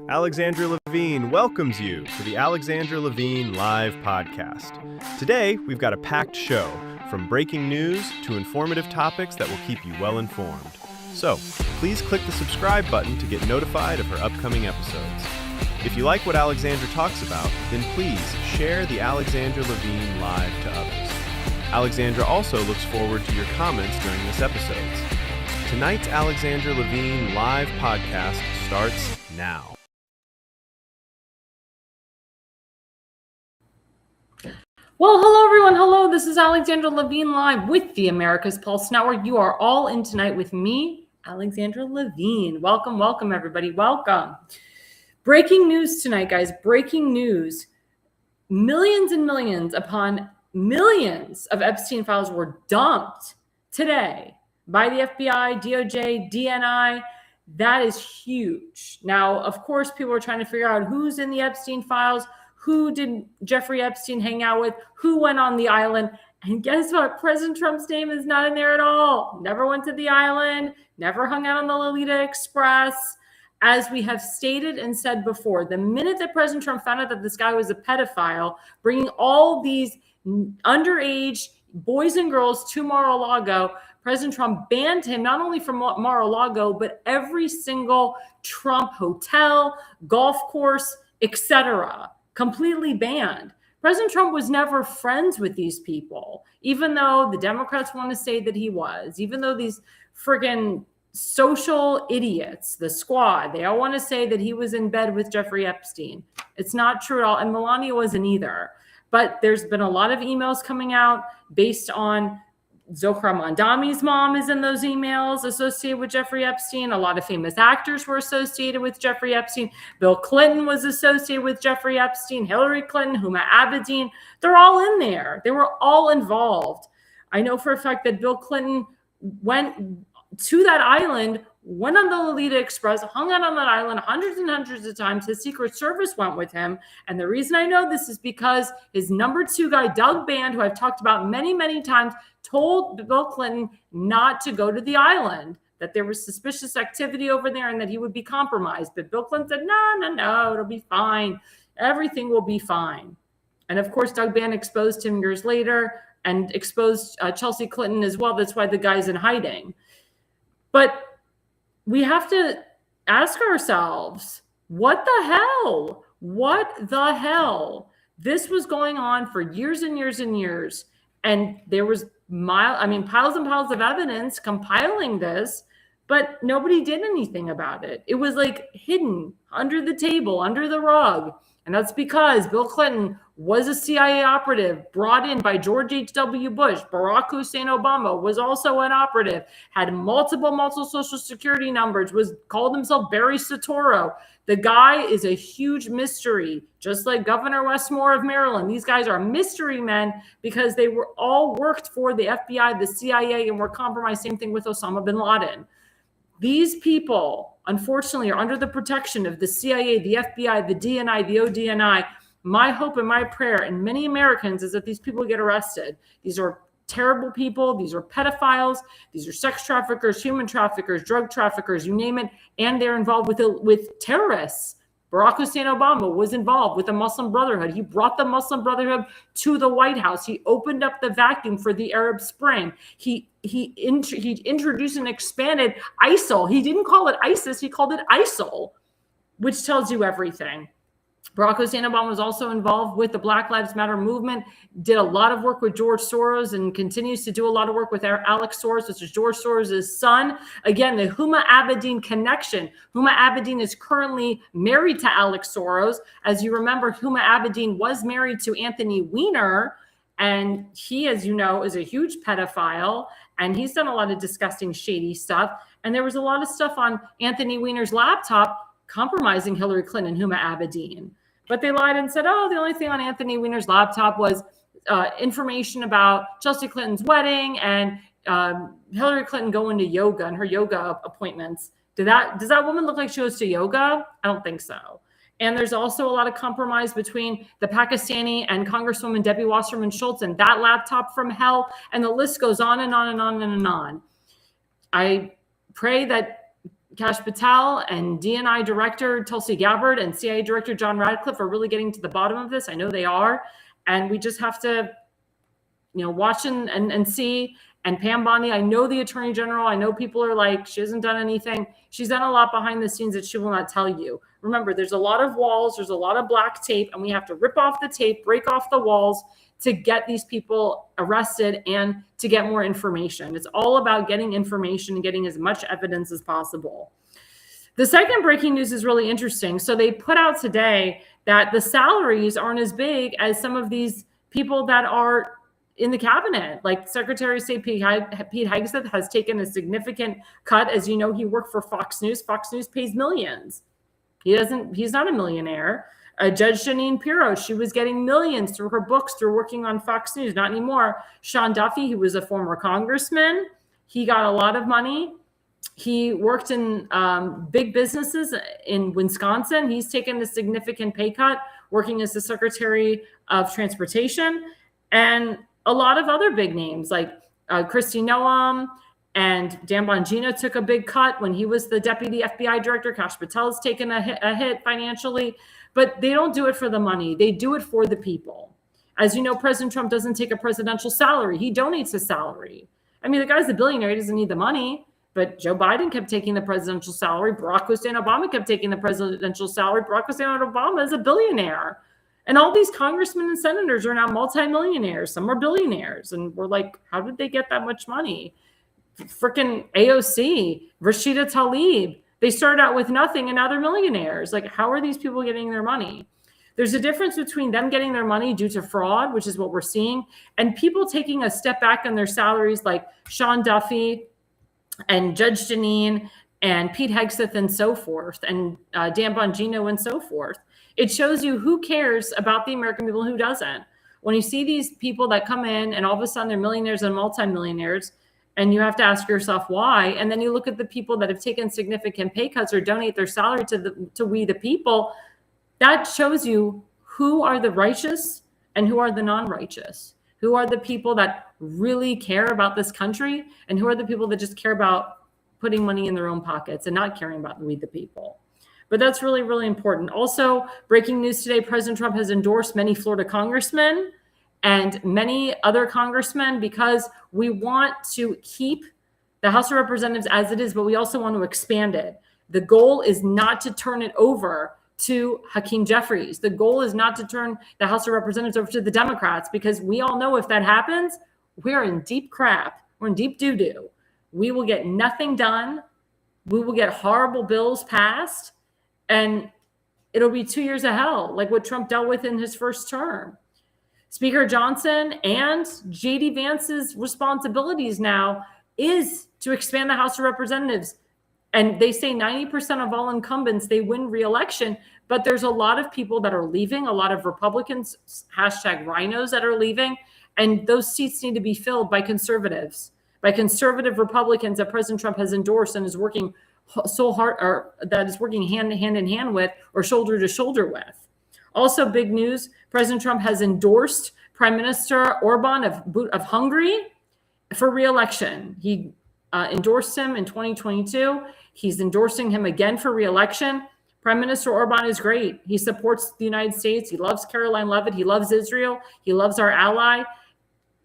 Alexandra Levine welcomes you to the Alexandra Levine Live Podcast. Today, we've got a packed show, from breaking news to informative topics that will keep you well informed. So, please click the subscribe button to get notified of her upcoming episodes. If you like what Alexandra talks about, then please share the Alexandra Levine Live to others. Alexandra also looks forward to your comments during this episode. Tonight's Alexandra Levine Live Podcast starts now. Well, hello everyone. Hello, this is Alexandra Levine Live with the America's Pulse Network. You are all in tonight with me, Alexandra Levine. Welcome everybody. Welcome. Breaking news tonight, guys. Breaking news. Millions and millions upon millions of Epstein files were dumped today by the FBI, DOJ, DNI. That is huge. Now, of course, people are trying to figure out who's in the Epstein files, who did Jeffrey Epstein hang out with, who went on the island. And guess what? President Trump's name is not in there at all. Never went to the island, never hung out on the Lolita Express. As we have stated and said before, the minute that President Trump found out that this guy was a pedophile, bringing all these underage boys and girls to Mar-a-Lago, President Trump banned him not only from Mar-a-Lago, but every single Trump hotel, golf course, etc. Completely banned. President Trump was never friends with these people, even though the Democrats want to say that he was, even though these friggin' social idiots, the squad, they all want to say that he was in bed with Jeffrey Epstein. It's not true at all. And Melania wasn't either. But there's been a lot of emails coming out based on Zohra Mandami's mom is in those emails associated with Jeffrey Epstein. A lot of famous actors were associated with Jeffrey Epstein. Bill Clinton was associated with Jeffrey Epstein. Hillary Clinton, Huma Abedin. They're all in there. They were all involved. I know for a fact that Bill Clinton went to that island, went on the Lolita Express, hung out on that island hundreds and hundreds of times. His Secret Service went with him. And the reason I know this is because his number two guy, Doug Band, who I've talked about many, many times, told Bill Clinton not to go to the island, that there was suspicious activity over there and that he would be compromised. But Bill Clinton said, no, it'll be fine. Everything will be fine. And of course, Doug Band exposed him years later and exposed Chelsea Clinton as well. That's why the guy's in hiding. But we have to ask ourselves, what the hell? What the hell? This was going on for years and years and years. And there was piles and piles of evidence compiling this, but nobody did anything about it. It was like hidden under the table, under the rug. And that's because Bill Clinton was a CIA operative brought in by George H.W. Bush. Barack Hussein Obama was also an operative, had multiple social security numbers, called himself Barry Soetoro. The guy is a huge mystery, just like Governor Westmore of Maryland. These guys are mystery men because they were all worked for the FBI, the CIA, and were compromised. Same thing with Osama bin Laden. These people, unfortunately, are under the protection of the CIA, the FBI, the DNI, the ODNI. My hope and my prayer, and many Americans, is that these people get arrested. These are terrible people. These are pedophiles. These are sex traffickers, human traffickers, drug traffickers, you name it. And they're involved with terrorists. Barack Hussein Obama was involved with the Muslim Brotherhood. He brought the Muslim Brotherhood to the White House. He opened up the vacuum for the Arab Spring. He introduced and expanded ISIL. He didn't call it ISIS. He called it ISIL, which tells you everything. Barack Hussein Obama was also involved with the Black Lives Matter movement, did a lot of work with George Soros and continues to do a lot of work with Alex Soros, which is George Soros' son. Again, the Huma Abedin connection. Huma Abedin is currently married to Alex Soros. As you remember, Huma Abedin was married to Anthony Weiner, and he, as you know, is a huge pedophile, and he's done a lot of disgusting, shady stuff. And there was a lot of stuff on Anthony Weiner's laptop compromising Hillary Clinton and Huma Abedin. But they lied and said, the only thing on Anthony Weiner's laptop was information about Chelsea Clinton's wedding and Hillary Clinton going to yoga and her yoga appointments. Does that woman look like she goes to yoga? I don't think so. And there's also a lot of compromise between the Pakistani and Congresswoman Debbie Wasserman Schultz and that laptop from hell. And the list goes on and on and on and on. I pray that Kash Patel and DNI Director Tulsi Gabbard and CIA Director John Radcliffe are really getting to the bottom of this. I know they are. And we just have to, watch and see. And Pam Bondi, I know the Attorney General. I know people are like, she hasn't done anything. She's done a lot behind the scenes that she will not tell you. Remember, there's a lot of walls. There's a lot of black tape. And we have to rip off the tape, break off the walls to get these people arrested and to get more information. It's all about getting information and getting as much evidence as possible. The second breaking news is really interesting. So they put out today that the salaries aren't as big as some of these people that are in the cabinet. Like Secretary of State Pete Hegseth has taken a significant cut. As you know, he worked for Fox News. Fox News pays millions. He's not a millionaire. Judge Jeanine Pirro, she was getting millions through her books, through working on Fox News. Not anymore. Sean Duffy, who was a former congressman, he got a lot of money. He worked in big businesses in Wisconsin. He's taken a significant pay cut working as the Secretary of Transportation. And a lot of other big names like Kristi Noem and Dan Bongino took a big cut when he was the Deputy FBI Director. Kash Patel's taken a hit financially, but they don't do it for the money. They do it for the people. As you know, President Trump doesn't take a presidential salary. He donates his salary. I mean, the guy's a billionaire. He doesn't need the money. But Joe Biden kept taking the presidential salary. Barack Hussein Obama kept taking the presidential salary. Barack Hussein Obama is a billionaire. And all these congressmen and senators are now multimillionaires. Some are billionaires. And we're like, how did they get that much money? Freaking AOC, Rashida Tlaib. They started out with nothing and now they're millionaires. Like, how are these people getting their money? There's a difference between them getting their money due to fraud, which is what we're seeing, and people taking a step back on their salaries like Sean Duffy and Judge Jeanine and Pete Hegseth and so forth, and Dan Bongino and so forth. It shows you who cares about the American people, who doesn't. When you see these people that come in and all of a sudden they're millionaires and multimillionaires, and you have to ask yourself why, and then you look at the people that have taken significant pay cuts or donate their salary to we the people, that shows you who are the righteous and who are the non-righteous. Who are the people that really care about this country, and who are the people that just care about putting money in their own pockets and not caring about we the people. But that's really, really important. Also, breaking news today, President Trump has endorsed many Florida congressmen and many other congressmen because we want to keep the House of Representatives as it is, but we also want to expand it. The goal is not to turn it over to Hakeem Jeffries. The goal is not to turn the House of Representatives over to the Democrats, because we all know if that happens, we're in deep crap. We're in deep doo-doo. We will get nothing done. We will get horrible bills passed, and it'll be 2 years of hell, like what Trump dealt with in his first term. Speaker Johnson and J.D. Vance's responsibilities now is to expand the House of Representatives. And they say 90% of all incumbents, they win re-election, but there's a lot of people that are leaving, a lot of Republicans, hashtag rhinos, that are leaving, and those seats need to be filled by conservatives, by conservative Republicans that President Trump has endorsed and is working so hard, or that is working hand in hand with, or shoulder to shoulder with. Also, big news, President Trump has endorsed Prime Minister Orban of Hungary for re-election. He endorsed him in 2022. He's endorsing him again for re-election. Prime Minister Orban is great. He supports the United States. He loves Caroline Leavitt. He loves Israel. He loves our ally.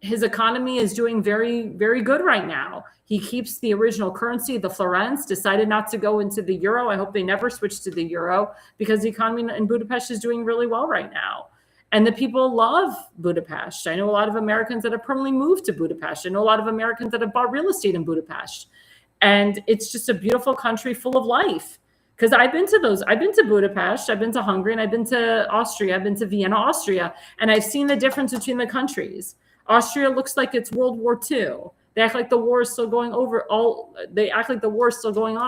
His economy is doing very, very good right now. He keeps the original currency, the florins, decided not to go into the euro. I hope they never switch to the euro, because the economy in Budapest is doing really well right now. And the people love Budapest. I know a lot of Americans that have permanently moved to Budapest. I know a lot of Americans that have bought real estate in Budapest. And it's just a beautiful country full of life. Because I've been to Budapest, I've been to Hungary, and I've been to Austria, I've been to Vienna, Austria, and I've seen the difference between the countries. Austria looks like it's World War II. They act like the war is still going on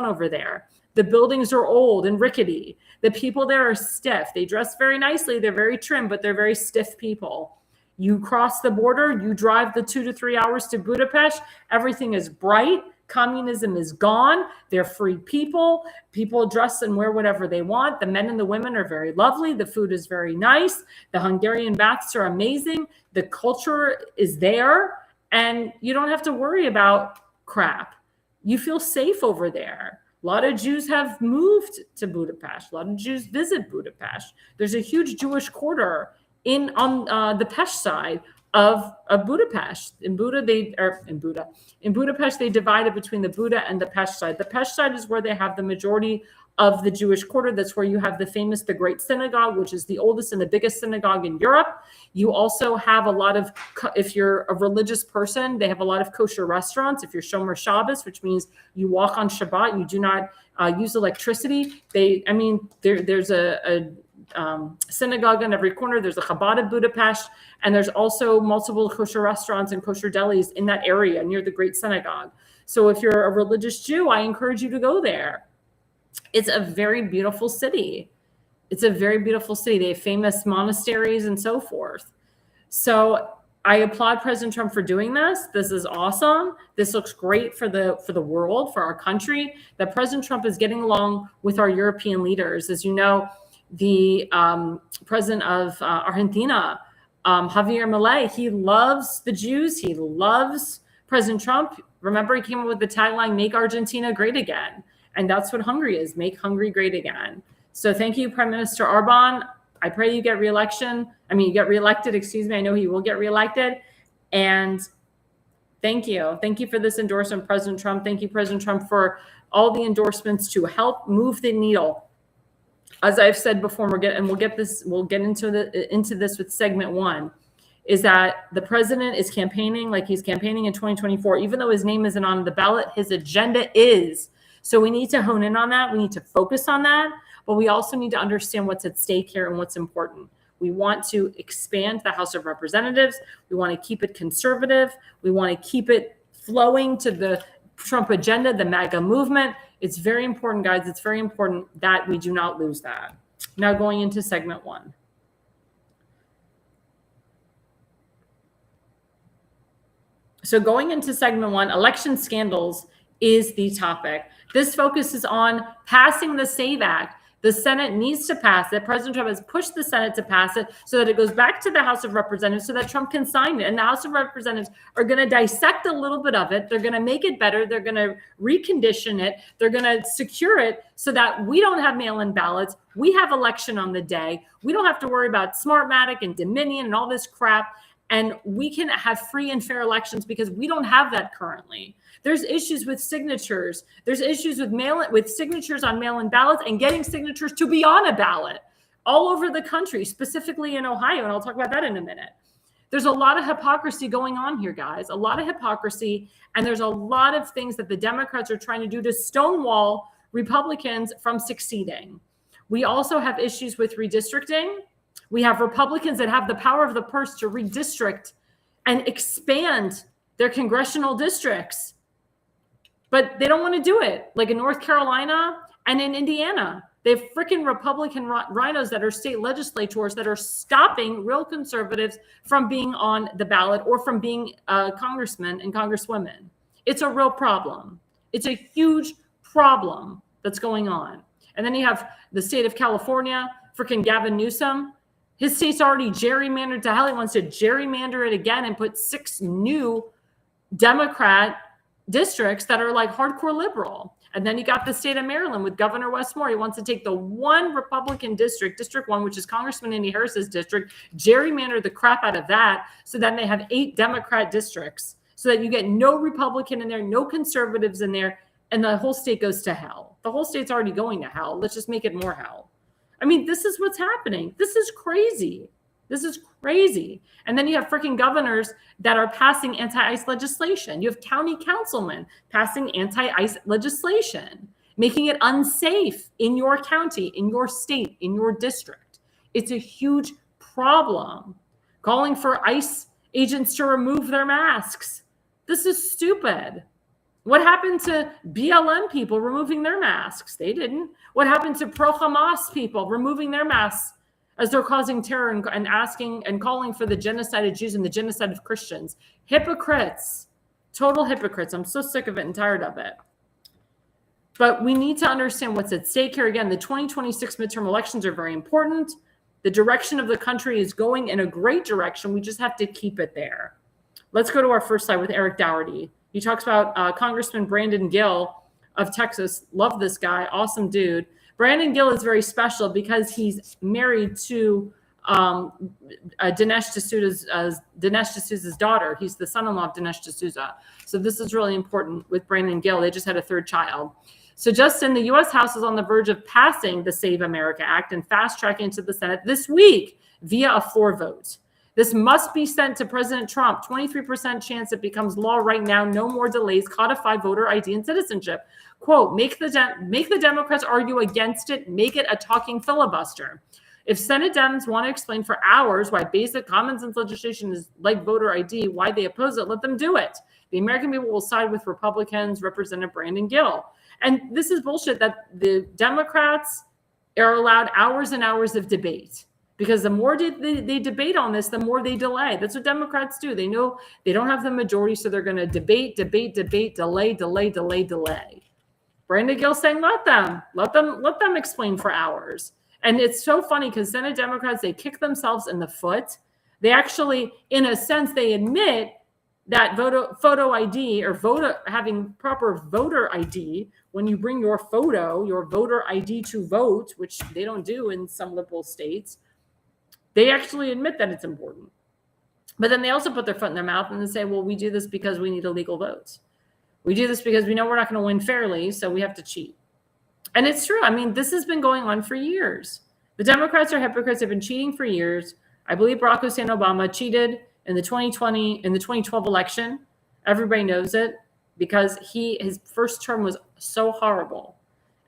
over there. The buildings are old and rickety. The people there are stiff. They dress very nicely. They're very trim, but they're very stiff people. You cross the border, you drive the 2 to 3 hours to Budapest. Everything is bright. Communism is gone. They're free people. People dress and wear whatever they want. The men and the women are very lovely. The food is very nice. The Hungarian baths are amazing. The culture is there, and you don't have to worry about crap. You feel safe over there. A lot of Jews have moved to Budapest. A lot of Jews visit Budapest. There's a huge Jewish quarter on the Pest side of Budapest. In Budapest, they divide it between the Buda and the Pest side. The Pest side is where they have the majority of the Jewish quarter. That's where you have the Great Synagogue, which is the oldest and the biggest synagogue in Europe. You also have a lot of, if you're a religious person, they have a lot of kosher restaurants. If you're Shomer Shabbos, which means you walk on Shabbat, you do not use electricity. There's a synagogue on every corner. There's a Chabad of Budapest, and there's also multiple kosher restaurants and kosher delis in that area near the Great Synagogue. So if you're a religious Jew, I encourage you to go there. It's a very beautiful city. It's a very beautiful city. They have famous monasteries and so forth. So I applaud President Trump for doing this. This is awesome. This looks great for the world, for our country, that President Trump is getting along with our European leaders. As you know, the president of Argentina, Javier Milei, he loves the Jews. He loves President Trump. Remember, he came up with the tagline, "Make Argentina Great Again." And that's what Hungary is, make Hungary great again. So thank you, Prime Minister Orbán. I pray you get reelected. I know he will get reelected. And thank you. Thank you for this endorsement, President Trump. Thank you, President Trump, for all the endorsements to help move the needle. As I've said before, we'll get into this with segment one, is that the president is campaigning like he's campaigning in 2024. Even though his name isn't on the ballot, his agenda is. So we need to hone in on that. We need to focus on that, but we also need to understand what's at stake here and what's important. We want to expand the House of Representatives. We want to keep it conservative. We want to keep it flowing to the Trump agenda, the MAGA movement. It's very important, guys. It's very important that we do not lose that. Now going into segment one. So going into segment one, election scandals is the topic. This focuses on passing the SAVE Act. The Senate needs to pass it. President Trump has pushed the Senate to pass it so that it goes back to the House of Representatives so that Trump can sign it. And the House of Representatives are going to dissect a little bit of it. They're going to make it better. They're going to recondition it. They're going to secure it so that we don't have mail-in ballots. We have election on the day. We don't have to worry about Smartmatic and Dominion and all this crap. And we can have free and fair elections because we don't have that currently. There's issues with signatures. There's issues with signatures on mail-in ballots and getting signatures to be on a ballot all over the country, specifically in Ohio. And I'll talk about that in a minute. There's a lot of hypocrisy going on here, guys, a lot of hypocrisy. And there's a lot of things that the Democrats are trying to do to stonewall Republicans from succeeding. We also have issues with redistricting. We have Republicans that have the power of the purse to redistrict and expand their congressional districts. But they don't want to do it. Like in North Carolina and in Indiana, they have freaking Republican rhinos that are state legislators that are stopping real conservatives from being on the ballot or from being congressmen and congresswomen. It's a real problem. It's a huge problem that's going on. And then you have the state of California, freaking Gavin Newsom. His state's already gerrymandered to hell. He wants to gerrymander it again and put 6 new Democrat districts that are like hardcore liberal. And then you got the state of Maryland with Governor Wes Moore. He wants to take the one Republican district, District 1, which is Congressman Andy Harris's district, gerrymander the crap out of that. So then they have 8 Democrat districts so that you get no Republican in there, no conservatives in there, and the whole state goes to hell. The whole state's already going to hell. Let's just make it more hell. I mean, this is what's happening. This is crazy. This is crazy. And then you have freaking governors that are passing anti-ICE legislation. You have county councilmen passing anti-ICE legislation, making it unsafe in your county, in your state, in your district. It's a huge problem. Calling for ICE agents to remove their masks. This is stupid. What happened to BLM people removing their masks? They didn't. What happened to pro-Hamas people removing their masks as they're causing terror and asking and calling for the genocide of Jews and the genocide of Christians? Hypocrites, total hypocrites. I'm so sick of it and tired of it. But we need to understand what's at stake here. Again, the 2026 midterm elections are very important. The direction of the country is going in a great direction. We just have to keep it there. Let's go to our first slide with Eric Dougherty. He talks about Congressman Brandon Gill of Texas. Love this guy. Awesome dude. Brandon Gill is very special because he's married to Dinesh D'Souza's daughter. He's the son-in-law of Dinesh D'Souza. So this is really important with Brandon Gill. They just had a third child. So Justin, the U.S. House is on the verge of passing the Save America Act and fast-tracking to the Senate this week via a floor vote. This must be sent to President Trump. 23% chance it becomes law right now. No more delays. Codify voter ID and citizenship. Quote, make the Democrats argue against it. Make it a talking filibuster. If Senate Dems want to explain for hours why basic common sense legislation is like voter ID, why they oppose it, let them do it. The American people will side with Republicans, Representative Brandon Gill. And this is bullshit that the Democrats are allowed hours and hours of debate. Because the more they debate on this, the more they delay. That's what Democrats do. They know they don't have the majority, so they're going to debate, delay. Brandon Gill saying, let them explain for hours. And it's so funny because Senate Democrats, they kick themselves in the foot. They actually, in a sense, they admit that photo ID or having proper voter ID, when you bring your voter ID to vote, which they don't do in some liberal states, they actually admit that it's important. But then they also put their foot in their mouth and they say, well, we do this because we need illegal votes. We do this because we know we're not going to win fairly, so we have to cheat. And it's true. I mean, this has been going on for years. The Democrats are hypocrites. They've been cheating for years. I believe Barack Hussein Obama cheated in the 2012 election. Everybody knows it because his first term was so horrible.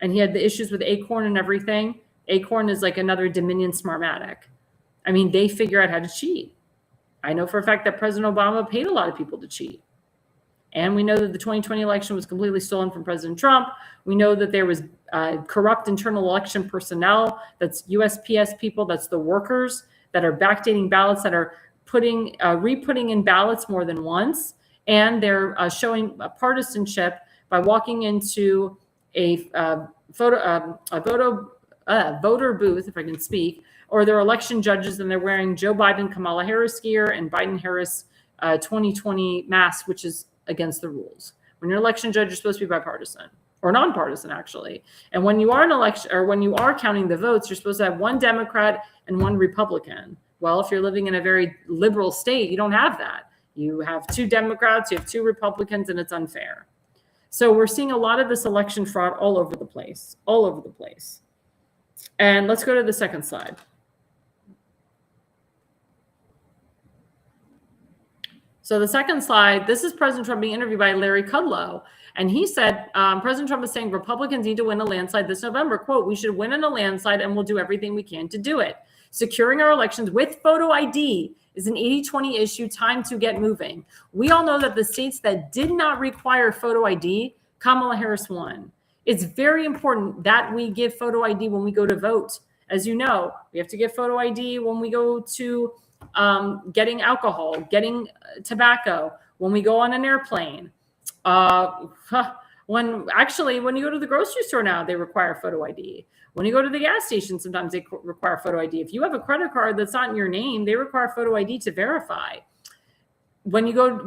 And he had the issues with Acorn and everything. Acorn is like another Dominion Smartmatic. I mean, they figure out how to cheat. I know for a fact that President Obama paid a lot of people to cheat. And we know that the 2020 election was completely stolen from President Trump. We know that there was corrupt internal election personnel. That's USPS people. That's the workers that are backdating ballots, that are re-putting in ballots more than once. And they're showing partisanship by walking into a voter booth, if I can speak, or they're election judges and they're wearing Joe Biden, Kamala Harris gear and Biden-Harris 2020 masks, which is against the rules. When you're an election judge, you're supposed to be bipartisan or nonpartisan, actually. And when you are an election, or when you are counting the votes, you're supposed to have one Democrat and one Republican. Well, if you're living in a very liberal state, you don't have that. You have two Democrats, you have two Republicans, and it's unfair. So we're seeing a lot of this election fraud all over the place. And let's go to the second slide. So the second slide, this is President Trump being interviewed by Larry Kudlow. And he said, President Trump is saying Republicans need to win a landslide this November. Quote, we should win in a landslide and we'll do everything we can to do it. Securing our elections with photo ID is an 80-20 issue. Time to get moving. We all know that the states that did not require photo ID, Kamala Harris won. It's very important that we give photo ID when we go to vote. As you know, we have to get photo ID when we go to getting alcohol, getting tobacco, when we go on an airplane. When you go to the grocery store now, they require photo ID. When you go to the gas station, sometimes they require photo ID. If you have a credit card that's not in your name, they require photo ID to verify. When you're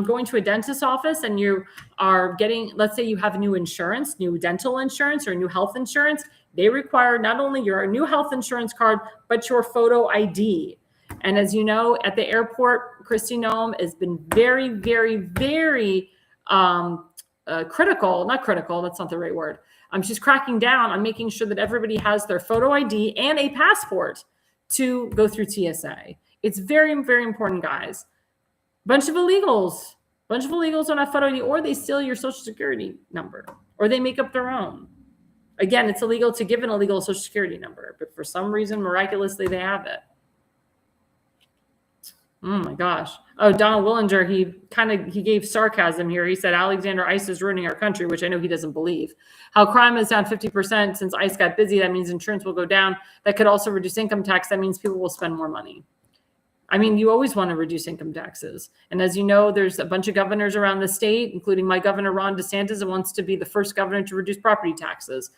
going to a dentist's office and you are getting, let's say you have new insurance, new dental insurance or new health insurance, they require not only your new health insurance card, but your photo ID. And as you know, at the airport, Kristi Noem has been very, very, very critical. Not critical, that's not the right word. She's cracking down on making sure that everybody has their photo ID and a passport to go through TSA. It's very, very important, guys. Bunch of illegals don't have photo ID, or they steal your social security number, or they make up their own. Again, it's illegal to give an illegal social security number, but for some reason, miraculously, they have it. Oh my gosh. Oh, Donald Willinger, he gave sarcasm here. He said, Alexander, ICE is ruining our country, which I know he doesn't believe. How crime is down 50% since ICE got busy. That means insurance will go down. That could also reduce income tax. That means people will spend more money. I mean, you always want to reduce income taxes. And as you know, there's a bunch of governors around the state, including my governor, Ron DeSantis, that wants to be the first governor to reduce property taxes.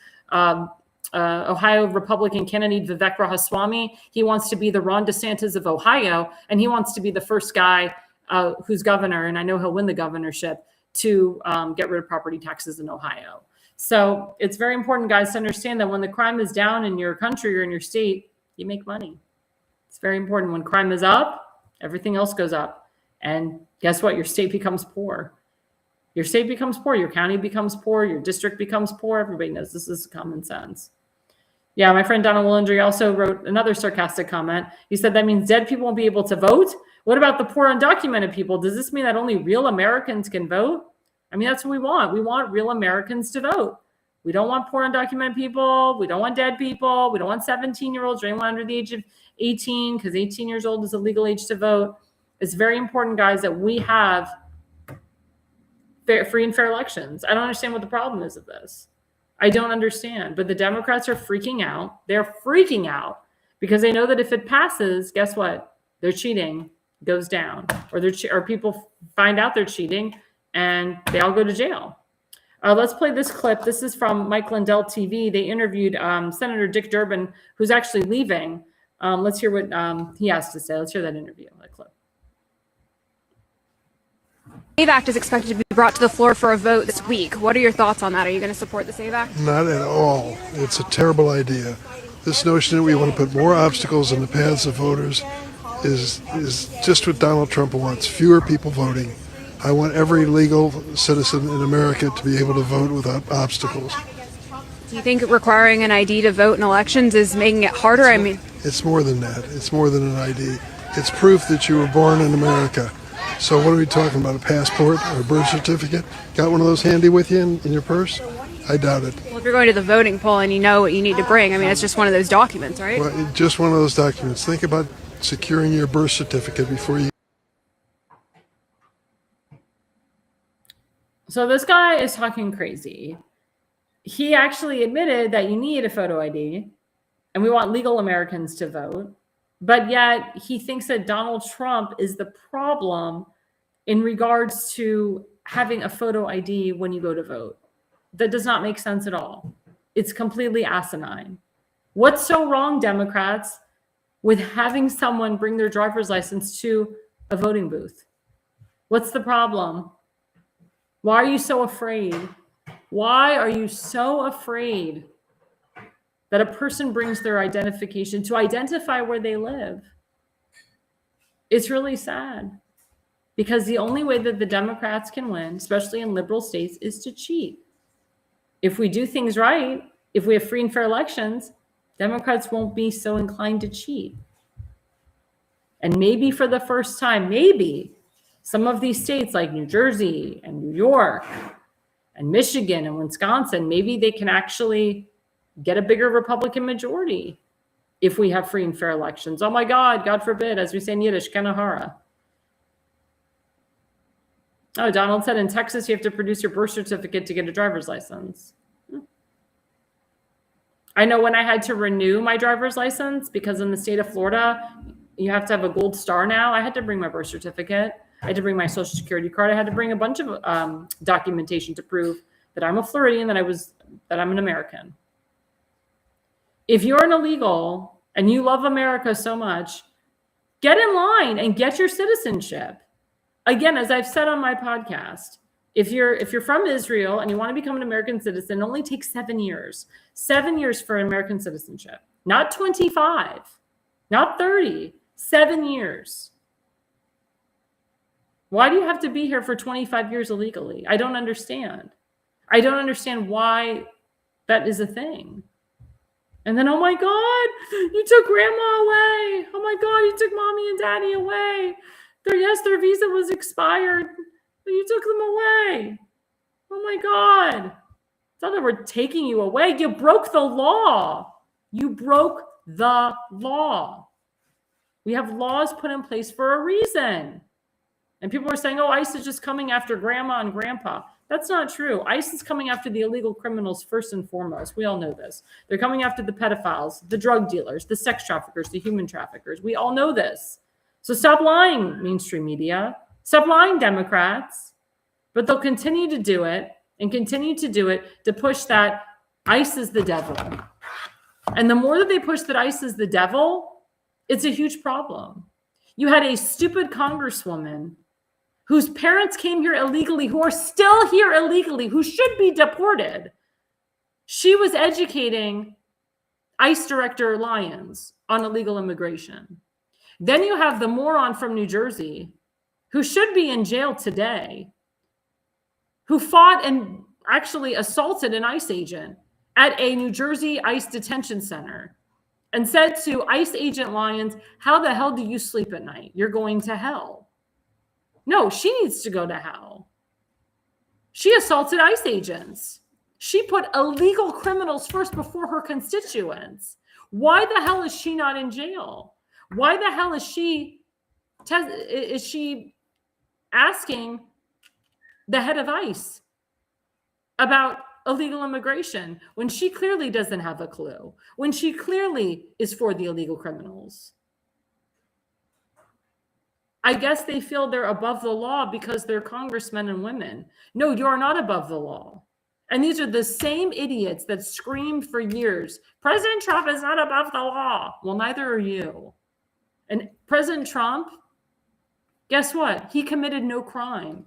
Ohio Republican candidate Vivek Ramaswamy, he wants to be the Ron DeSantis of Ohio, and he wants to be the first guy who's governor, and I know he'll win the governorship, to get rid of property taxes in Ohio. So it's very important, guys, to understand that when the crime is down in your country or in your state, you make money. It's very important. When crime is up, everything else goes up. And guess what? Your state becomes poor. Your state becomes poor. Your county becomes poor. Your district becomes poor. Everybody knows this is common sense. Yeah, my friend Donald Willendry also wrote another sarcastic comment. He said, that means dead people won't be able to vote? What about the poor undocumented people? Does this mean that only real Americans can vote? I mean, that's what we want. We want real Americans to vote. We don't want poor undocumented people. We don't want dead people. We don't want 17-year-olds or anyone under the age of 18, because 18 years old is a legal age to vote. It's very important, guys, that we have free and fair elections. I don't understand what the problem is of this. I don't understand. But the Democrats are freaking out. They're freaking out because they know that if it passes, guess what? Their cheating goes down, or people find out they're cheating and they all go to jail. Let's play this clip. This is from Mike Lindell TV. They interviewed Senator Dick Durbin, who's actually leaving. Let's hear what he has to say. Let's hear that interview, that clip. SAVE Act is expected to be brought to the floor for a vote this week. What are your thoughts on that? Are you going to support the SAVE Act? Not at all. It's a terrible idea. This notion that we want to put more obstacles in the paths of voters is just what Donald Trump wants. Fewer people voting. I want every legal citizen in America to be able to vote without obstacles. Do you think requiring an ID to vote in elections is making it harder? I mean, it's more than that. It's more than an ID. It's proof that you were born in America. So what are we talking about, a passport or a birth certificate? Got one of those handy with you in your purse? I doubt it. Well, if you're going to the voting poll and you know what you need to bring, I mean, it's just one of those documents, right? Well, just one of those documents. Think about securing your birth certificate before you... So this guy is talking crazy. He actually admitted that you need a photo ID and we want legal Americans to vote. But yet he thinks that Donald Trump is the problem in regards to having a photo ID when you go to vote. That does not make sense at all. It's completely asinine. What's so wrong, Democrats, with having someone bring their driver's license to a voting booth? What's the problem? Why are you so afraid? Why are you so afraid that a person brings their identification to identify where they live? It's really sad, because the only way that the Democrats can win, especially in liberal states, is to cheat. If we do things right, if we have free and fair elections, Democrats won't be so inclined to cheat. And maybe for the first time, maybe some of these states like New Jersey and New York and Michigan and Wisconsin, maybe they can actually get a bigger Republican majority if we have free and fair elections. Oh my God, God forbid, as we say in Yiddish, Kanahara. Oh, Donald said in Texas, you have to produce your birth certificate to get a driver's license. I know when I had to renew my driver's license, because in the state of Florida, you have to have a gold star now. I had to bring my birth certificate. I had to bring my social security card. I had to bring a bunch of documentation to prove that I'm a Floridian, that I'm an American. If you're an illegal and you love America so much, get in line and get your citizenship. Again, as I've said on my podcast, if you're from Israel and you want to become an American citizen, it only takes 7 years. 7 years for American citizenship. Not 25, not 30, 7 years. Why do you have to be here for 25 years illegally? I don't understand. I don't understand why that is a thing. And then, oh my God, you took grandma away. Oh my God, you took mommy and daddy away. Their visa was expired, but you took them away. Oh my God. It's not that we're taking you away. You broke the law. You broke the law. We have laws put in place for a reason. And people are saying, oh, ICE is just coming after grandma and grandpa. That's not true. ICE is coming after the illegal criminals first and foremost. We all know this. They're coming after the pedophiles, the drug dealers, the sex traffickers, the human traffickers. We all know this. So stop lying, mainstream media. Stop lying, Democrats. But they'll continue to do it and continue to do it to push that ICE is the devil. And the more that they push that ICE is the devil, it's a huge problem. You had a stupid congresswoman whose parents came here illegally, who are still here illegally, who should be deported. She was educating ICE Director Lyons on illegal immigration. Then you have the moron from New Jersey, who should be in jail today, who fought and actually assaulted an ICE agent at a New Jersey ICE detention center and said to ICE agent Lyons, "How the hell do you sleep at night? You're going to hell." No, she needs to go to hell. She assaulted ICE agents. She put illegal criminals first before her constituents. Why the hell is she not in jail? Why the hell is she asking the head of ICE about illegal immigration when she clearly doesn't have a clue, when she clearly is for the illegal criminals? I guess they feel they're above the law because they're congressmen and women. No, you are not above the law. And these are the same idiots that screamed for years, President Trump is not above the law. Well, neither are you. And President Trump, guess what? He committed no crime.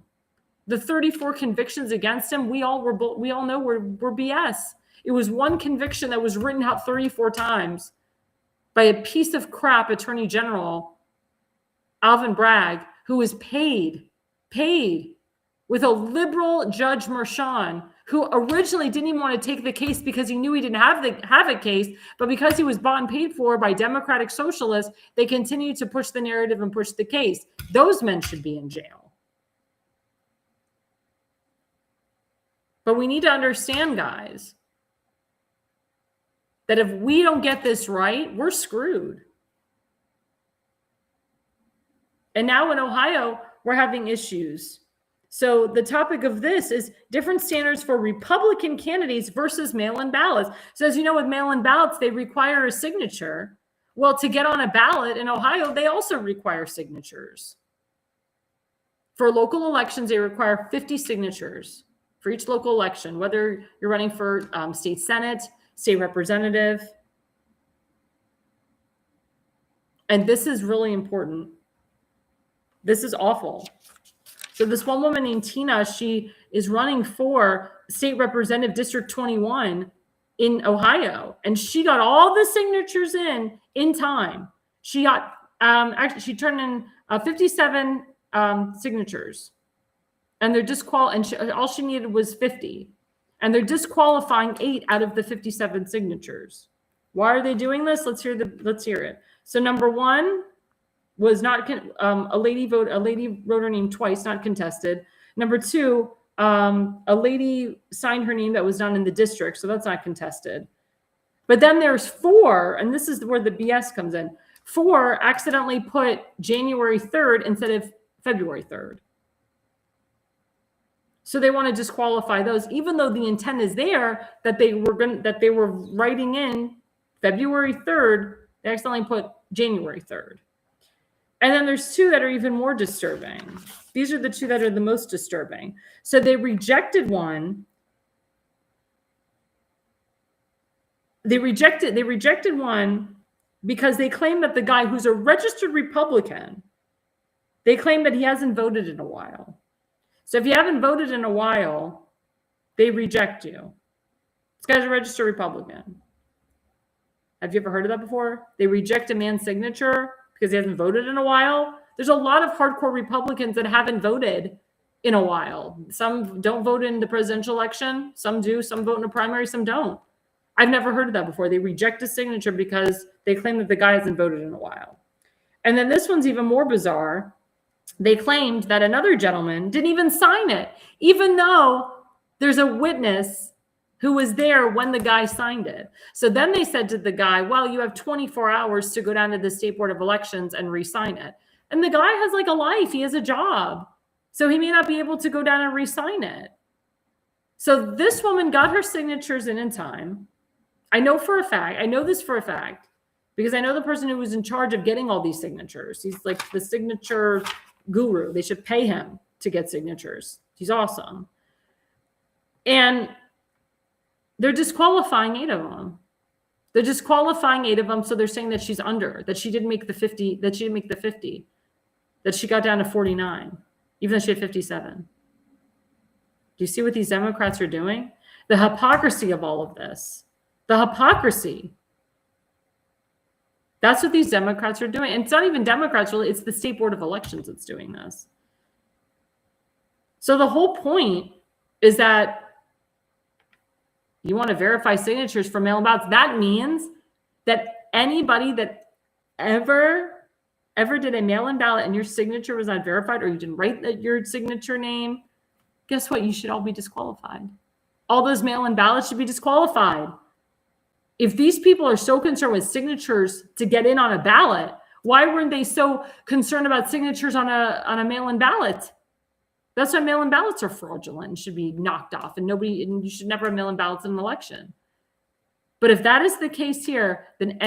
The 34 convictions against him, we all know were BS. It was one conviction that was written out 34 times by a piece of crap attorney general, Alvin Bragg, who was paid with a liberal Judge Merchan, who originally didn't even want to take the case because he knew he didn't have a case, but because he was bought and paid for by Democratic socialists, they continued to push the narrative and push the case. Those men should be in jail. But we need to understand, guys, that if we don't get this right, we're screwed. And now in Ohio, we're having issues. So the topic of this is different standards for Republican candidates versus mail-in ballots. So as you know, with mail-in ballots, they require a signature. Well, to get on a ballot in Ohio, they also require signatures. For local elections, they require 50 signatures for each local election, whether you're running for state senate, state representative. And this is really important. This is awful. So this one woman named Tina, she is running for state representative District 21 in Ohio. And she got all the signatures in time. She got, actually, she turned in 57 signatures. And they're all she needed was 50. And they're disqualifying 8 out of the 57 signatures. Why are they doing this? Let's hear it. So number one was not a lady wrote her name twice, not contested. Number two, a lady signed her name that was done in the district, so that's not contested. But then there's 4, and this is where the BS comes in. 4 accidentally put January 3rd instead of February 3rd. So they want to disqualify those, even though the intent is there that they were writing in February 3rd. They accidentally put January 3rd. And then there's 2 that are even more disturbing. These are the 2 that are the most disturbing. So they rejected one. They rejected one because they claim that the guy who's a registered Republican, they claim that he hasn't voted in a while. So if you haven't voted in a while, they reject you. This guy's a registered Republican. Have you ever heard of that before? They reject a man's signature because he hasn't voted in a while. There's a lot of hardcore Republicans that haven't voted in a while. Some don't vote in the presidential election. Some do. Some vote in a primary. Some don't. I've never heard of that before. They reject a signature because they claim that the guy hasn't voted in a while. And then this one's even more bizarre. They claimed that another gentleman didn't even sign it, even though there's a witness who was there when the guy signed it. So then they said to the guy, well, you have 24 hours to go down to the State Board of Elections and re-sign it. And the guy has like a life. He has a job. So he may not be able to go down and re-sign it. So this woman got her signatures in time. I know this for a fact, because I know the person who was in charge of getting all these signatures. He's like the signature guru. They should pay him to get signatures. He's awesome. And they're disqualifying 8 of them. They're disqualifying 8 of them. So they're saying that she's under, that she didn't make the 50, that she got down to 49. even though she had 57. Do you see what these Democrats are doing? The hypocrisy of all of this. The hypocrisy. That's what these Democrats are doing. And it's not even Democrats, really. It's the State Board of Elections that's doing this. So the whole point is that you want to verify signatures for mail-in ballots. That means that anybody that ever did a mail-in ballot and your signature was not verified, or you didn't write your signature name, guess what? You should all be disqualified. All those mail-in ballots should be disqualified. If these people are so concerned with signatures to get in on a ballot, why weren't they so concerned about signatures on a mail-in ballot? That's why mail-in ballots are fraudulent and should be knocked off, and you should never have mail-in ballots in an election. But if that is the case here, then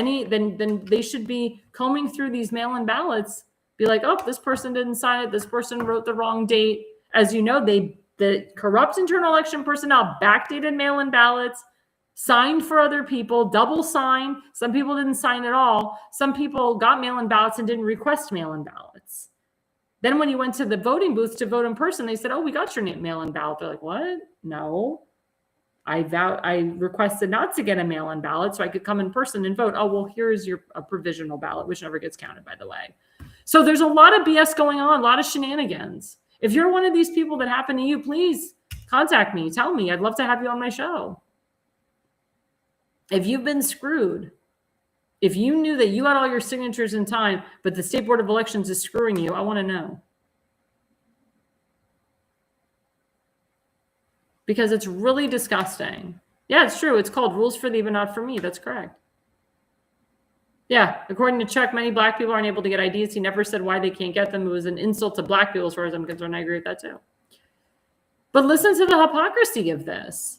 they should be combing through these mail-in ballots, be like, oh, this person didn't sign it, this person wrote the wrong date. As you know, the corrupt internal election personnel backdated mail-in ballots, signed for other people, double signed. Some people didn't sign at all. Some people got mail-in ballots and didn't request mail-in ballots. Then when you went to the voting booth to vote in person, they said, oh, we got your mail-in ballot. They're like, what? No. I requested not to get a mail-in ballot so I could come in person and vote. Oh, well, here's a provisional ballot, which never gets counted, by the way. So there's a lot of BS going on, a lot of shenanigans. If you're one of these people that happen to you, please contact me. Tell me. I'd love to have you on my show. If you've been screwed, if you knew that you had all your signatures in time, but the State Board of Elections is screwing you, I want to know. Because it's really disgusting. Yeah, it's true. It's called rules for thee, but not for me. That's correct. Yeah, according to Chuck, many black people aren't able to get IDs. He never said why they can't get them. It was an insult to black people as far as I'm concerned. I agree with that too. But listen to the hypocrisy of this.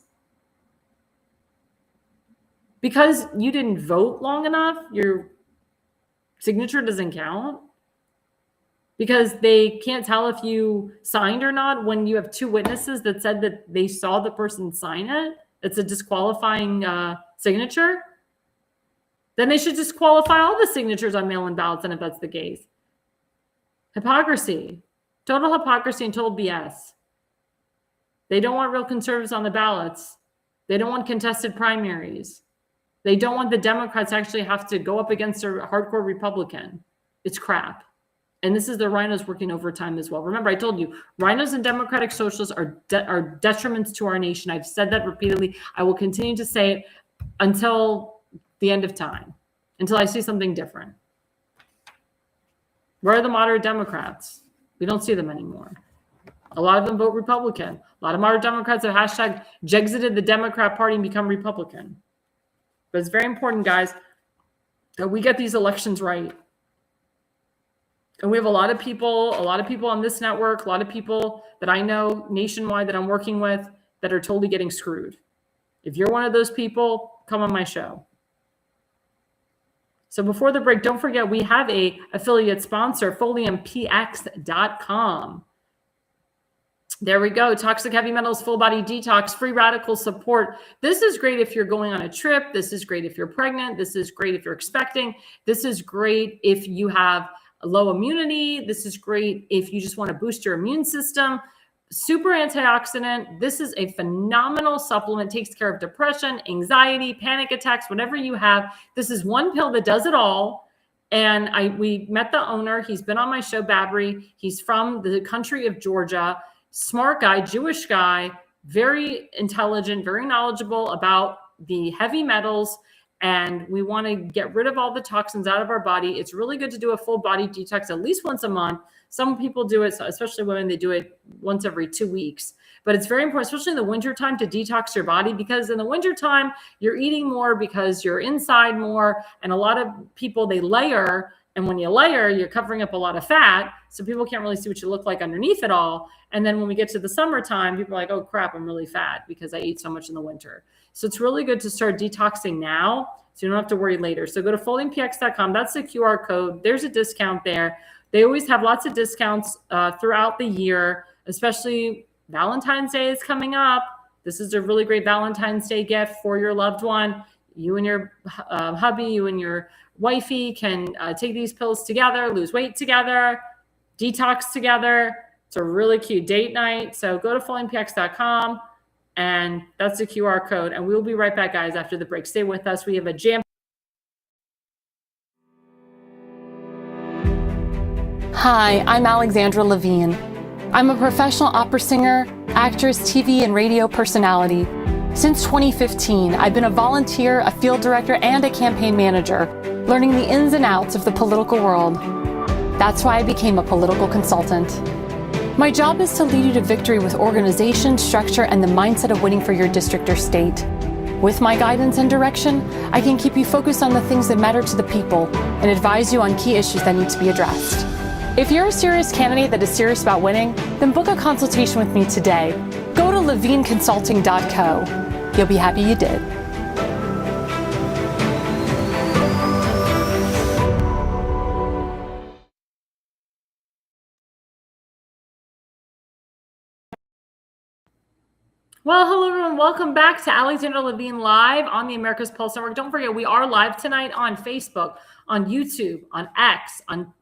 Because you didn't vote long enough, your signature doesn't count. Because they can't tell if you signed or not when you have two witnesses that said that they saw the person sign it. It's a disqualifying signature. Then they should disqualify all the signatures on mail-in ballots, and if that's the case. Hypocrisy. Total hypocrisy and total BS. They don't want real conservatives on the ballots. They don't want contested primaries. They don't want the Democrats to actually have to go up against a hardcore Republican. It's crap. And this is the rhinos working overtime as well. Remember, I told you, rhinos and Democratic Socialists are detriments to our nation. I've said that repeatedly. I will continue to say it until the end of time, until I see something different. Where are the moderate Democrats? We don't see them anymore. A lot of them vote Republican. A lot of moderate Democrats have hashtag Jexited the Democrat Party and become Republican. But it's very important, guys, that we get these elections right. And we have a lot of people on this network, a lot of people that I know nationwide that I'm working with that are totally getting screwed. If you're one of those people, come on my show. So before the break, don't forget we have a affiliate sponsor, FoliumPX.com. There we go. Toxic heavy metals, full body detox, free radical support. This is great if you're going on a trip. This is great if you're pregnant. This is great if you're expecting. This is great if you have low immunity. This is great if you just want to boost your immune system. Super antioxidant. This is a phenomenal supplement. Takes care of depression, anxiety, panic attacks, whatever you have. This is one pill that does it all. And we met the owner. He's been on my show, Babri. He's from the country of Georgia. Smart guy, Jewish guy, very intelligent, very knowledgeable about the heavy metals. And we want to get rid of all the toxins out of our body. It's really good to do a full body detox at least once a month. Some people do it, especially women, they do it once every 2 weeks. But it's very important, especially in the wintertime, to detox your body, because in the wintertime, you're eating more because you're inside more. And a lot of people, they layer. And when you layer, you're covering up a lot of fat. So people can't really see what you look like underneath it all. And then when we get to the summertime, people are like, oh, crap, I'm really fat because I ate so much in the winter. So it's really good to start detoxing now so you don't have to worry later. So go to FoliumPX.com. That's the QR code. There's a discount there. They always have lots of discounts throughout the year, especially Valentine's Day is coming up. This is a really great Valentine's Day gift for your loved one. You and your hubby, you and your wifey can take these pills together, lose weight together, detox together. It's a really cute date night. So go to fallinpx.com, and that's the QR code. And we'll be right back, guys, after the break. Stay with us. We have a jam. Hi, I'm Alexandra Levine. I'm a professional opera singer, actress, TV, and radio personality. Since 2015, I've been a volunteer, a field director, and a campaign manager, learning the ins and outs of the political world. That's why I became a political consultant. My job is to lead you to victory with organization, structure, and the mindset of winning for your district or state. With my guidance and direction, I can keep you focused on the things that matter to the people and advise you on key issues that need to be addressed. If you're a serious candidate that is serious about winning, then book a consultation with me today. Go to levineconsulting.co. You'll be happy you did. Well, hello, everyone. Welcome back to Alexandra Levine Live on the America's Pulse Network. Don't forget, we are live tonight on Facebook, on YouTube, on X, on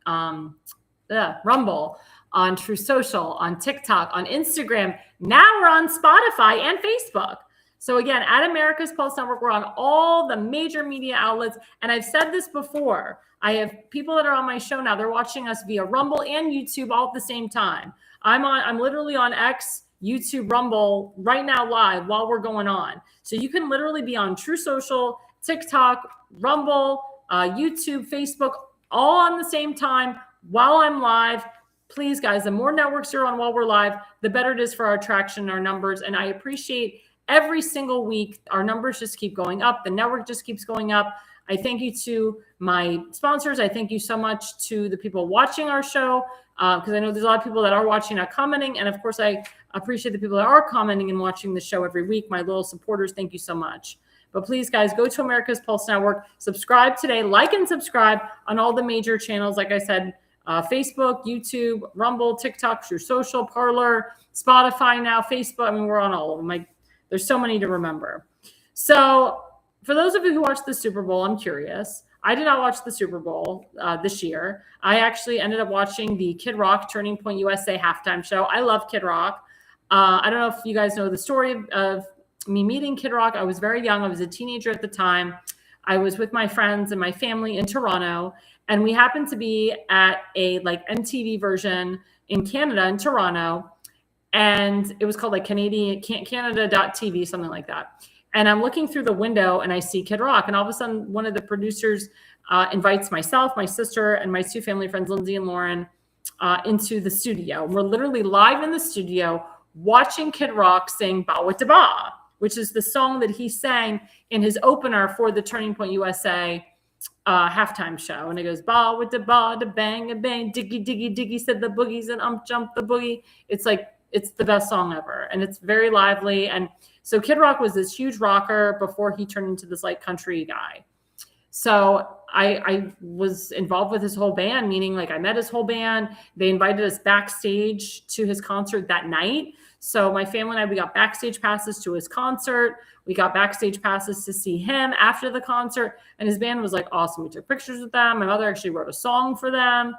Rumble, on True Social, on TikTok, on Instagram. Now we're on Spotify and Facebook. So again, at America's Pulse Network, we're on all the major media outlets. And I've said this before. I have people that are on my show now. They're watching us via Rumble and YouTube all at the same time. I'm literally on X, YouTube, Rumble right now live while we're going on. So you can literally be on True Social, TikTok, Rumble, YouTube, Facebook, all on the same time while I'm live. Please, guys, the more networks you're on while we're live, the better it is for our traction and our numbers. And I appreciate every single week, our numbers just keep going up. The network just keeps going up. I thank you to my sponsors. I thank you so much to the people watching our show, because I know there's a lot of people that are watching, not commenting. And of course, I appreciate the people that are commenting and watching the show every week. My loyal supporters, thank you so much. But please, guys, go to America's Pulse Network. Subscribe today. Like and subscribe on all the major channels. Like I said, Facebook, YouTube, Rumble, TikTok, True Social, Parler, Spotify now, Facebook. I mean, we're on all of them. There's so many to remember. So for those of you who watched the Super Bowl, I'm curious. I did not watch the Super Bowl this year. I actually ended up watching the Kid Rock Turning Point USA halftime show. I love Kid Rock. I don't know if you guys know the story of me meeting Kid Rock. I was very young. I was a teenager at the time. I was with my friends and my family in Toronto, and we happened to be at a MTV version in Canada, in Toronto, and it was called Canada.tv, something like that. And I'm looking through the window and I see Kid Rock, and all of a sudden one of the producers invites myself, my sister, and my two family friends, Lindsay and Lauren, into the studio. We're literally live in the studio watching Kid Rock sing Ba With Da Ba, which is the song that he sang in his opener for the Turning Point USA halftime show. And it goes, ba with da ba, da bang, a bang, diggy, diggy, diggy, said the boogies, and jump the boogie. It's the best song ever. And it's very lively. And so Kid Rock was this huge rocker before he turned into this country guy. So I was involved with his whole band, meaning I met his whole band. They invited us backstage to his concert that night. So my family and I, we got backstage passes to his concert. We got backstage passes to see him after the concert. And his band was awesome. We took pictures with them. My mother actually wrote a song for them.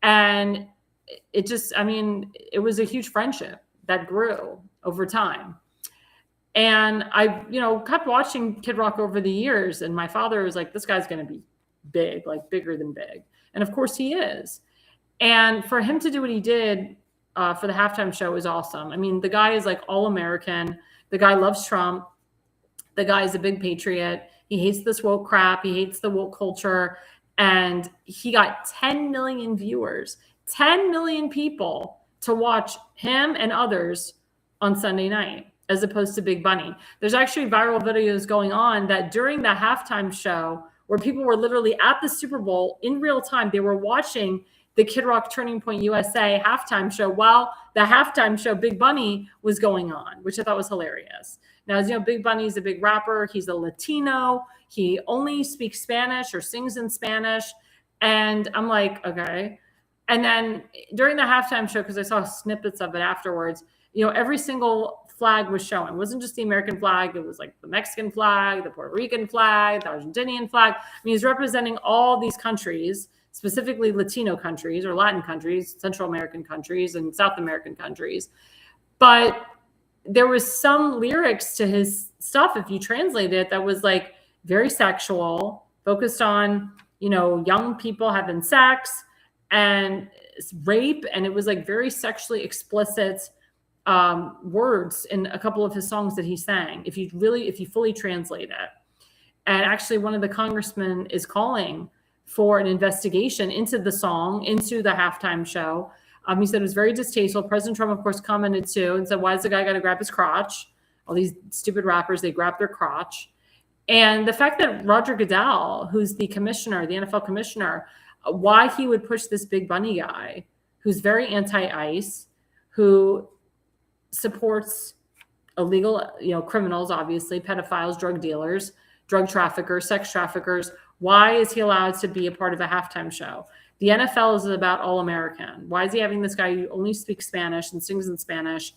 And it just, it was a huge friendship that grew over time. And I, kept watching Kid Rock over the years. And my father was this guy's going to be big, bigger than big. And of course he is. And for him to do what he did for the halftime show is awesome. The guy is all American. The guy loves Trump. The guy is a big patriot. He hates this woke crap. He hates the woke culture. And he got 10 million viewers, 10 million people to watch him and others on Sunday night, as opposed to Big Bunny. There's actually viral videos going on that during the halftime show where people were literally at the Super Bowl in real time. They were watching the Kid Rock Turning Point USA halftime show while the halftime show Big Bunny was going on, which I thought was hilarious. Now, as you know, Big Bunny is a big rapper. He's a Latino. He only speaks Spanish or sings in Spanish. And I'm okay. And then during the halftime show, because I saw snippets of it afterwards, every single flag was showing. It wasn't just the American flag. It was the Mexican flag, the Puerto Rican flag, the Argentinian flag. He's representing all these countries. specifically Latino countries or Latin countries, Central American countries, and South American countries. But there was some lyrics to his stuff, if you translate it, that was like very sexual, focused on, young people having sex and rape. And it was like very sexually explicit words in a couple of his songs that he sang, if you fully translate it. And actually one of the congressmen is calling for an investigation into the song, into the halftime show. He said it was very distasteful. President Trump, of course, commented too and said, why does the guy got to grab his crotch? All these stupid rappers, they grab their crotch. And the fact that Roger Goodell, who's the commissioner, the NFL commissioner, why he would push this Big Bunny guy, who's very anti-ICE, who supports illegal, criminals, obviously, pedophiles, drug dealers, drug traffickers, sex traffickers. Why is he allowed to be a part of a halftime show? The NFL is about all American. Why is he having this guy who only speaks Spanish and sings in Spanish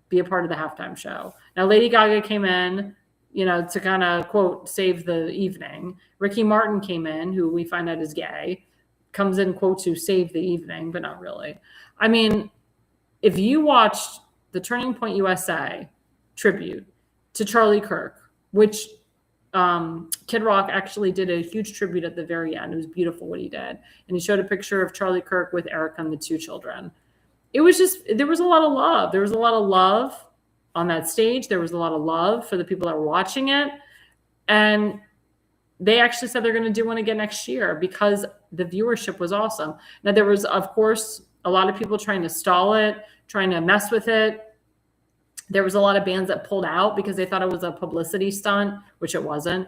be a part of the halftime show? Now, Lady Gaga came in, to kind of, quote, save the evening. Ricky Martin came in, who we find out is gay, comes in, quote, to save the evening, but not really. I mean, if you watched the Turning Point USA tribute to Charlie Kirk, which Kid Rock actually did a huge tribute at the very end. It was beautiful what he did. And he showed a picture of Charlie Kirk with Erica and the two children. It was just, there was a lot of love. There was a lot of love on that stage. There was a lot of love for the people that were watching it. And they actually said they're going to do one again next year because the viewership was awesome. Now, there was, of course, a lot of people trying to stall it, trying to mess with it. There was a lot of bands that pulled out because they thought it was a publicity stunt, which it wasn't.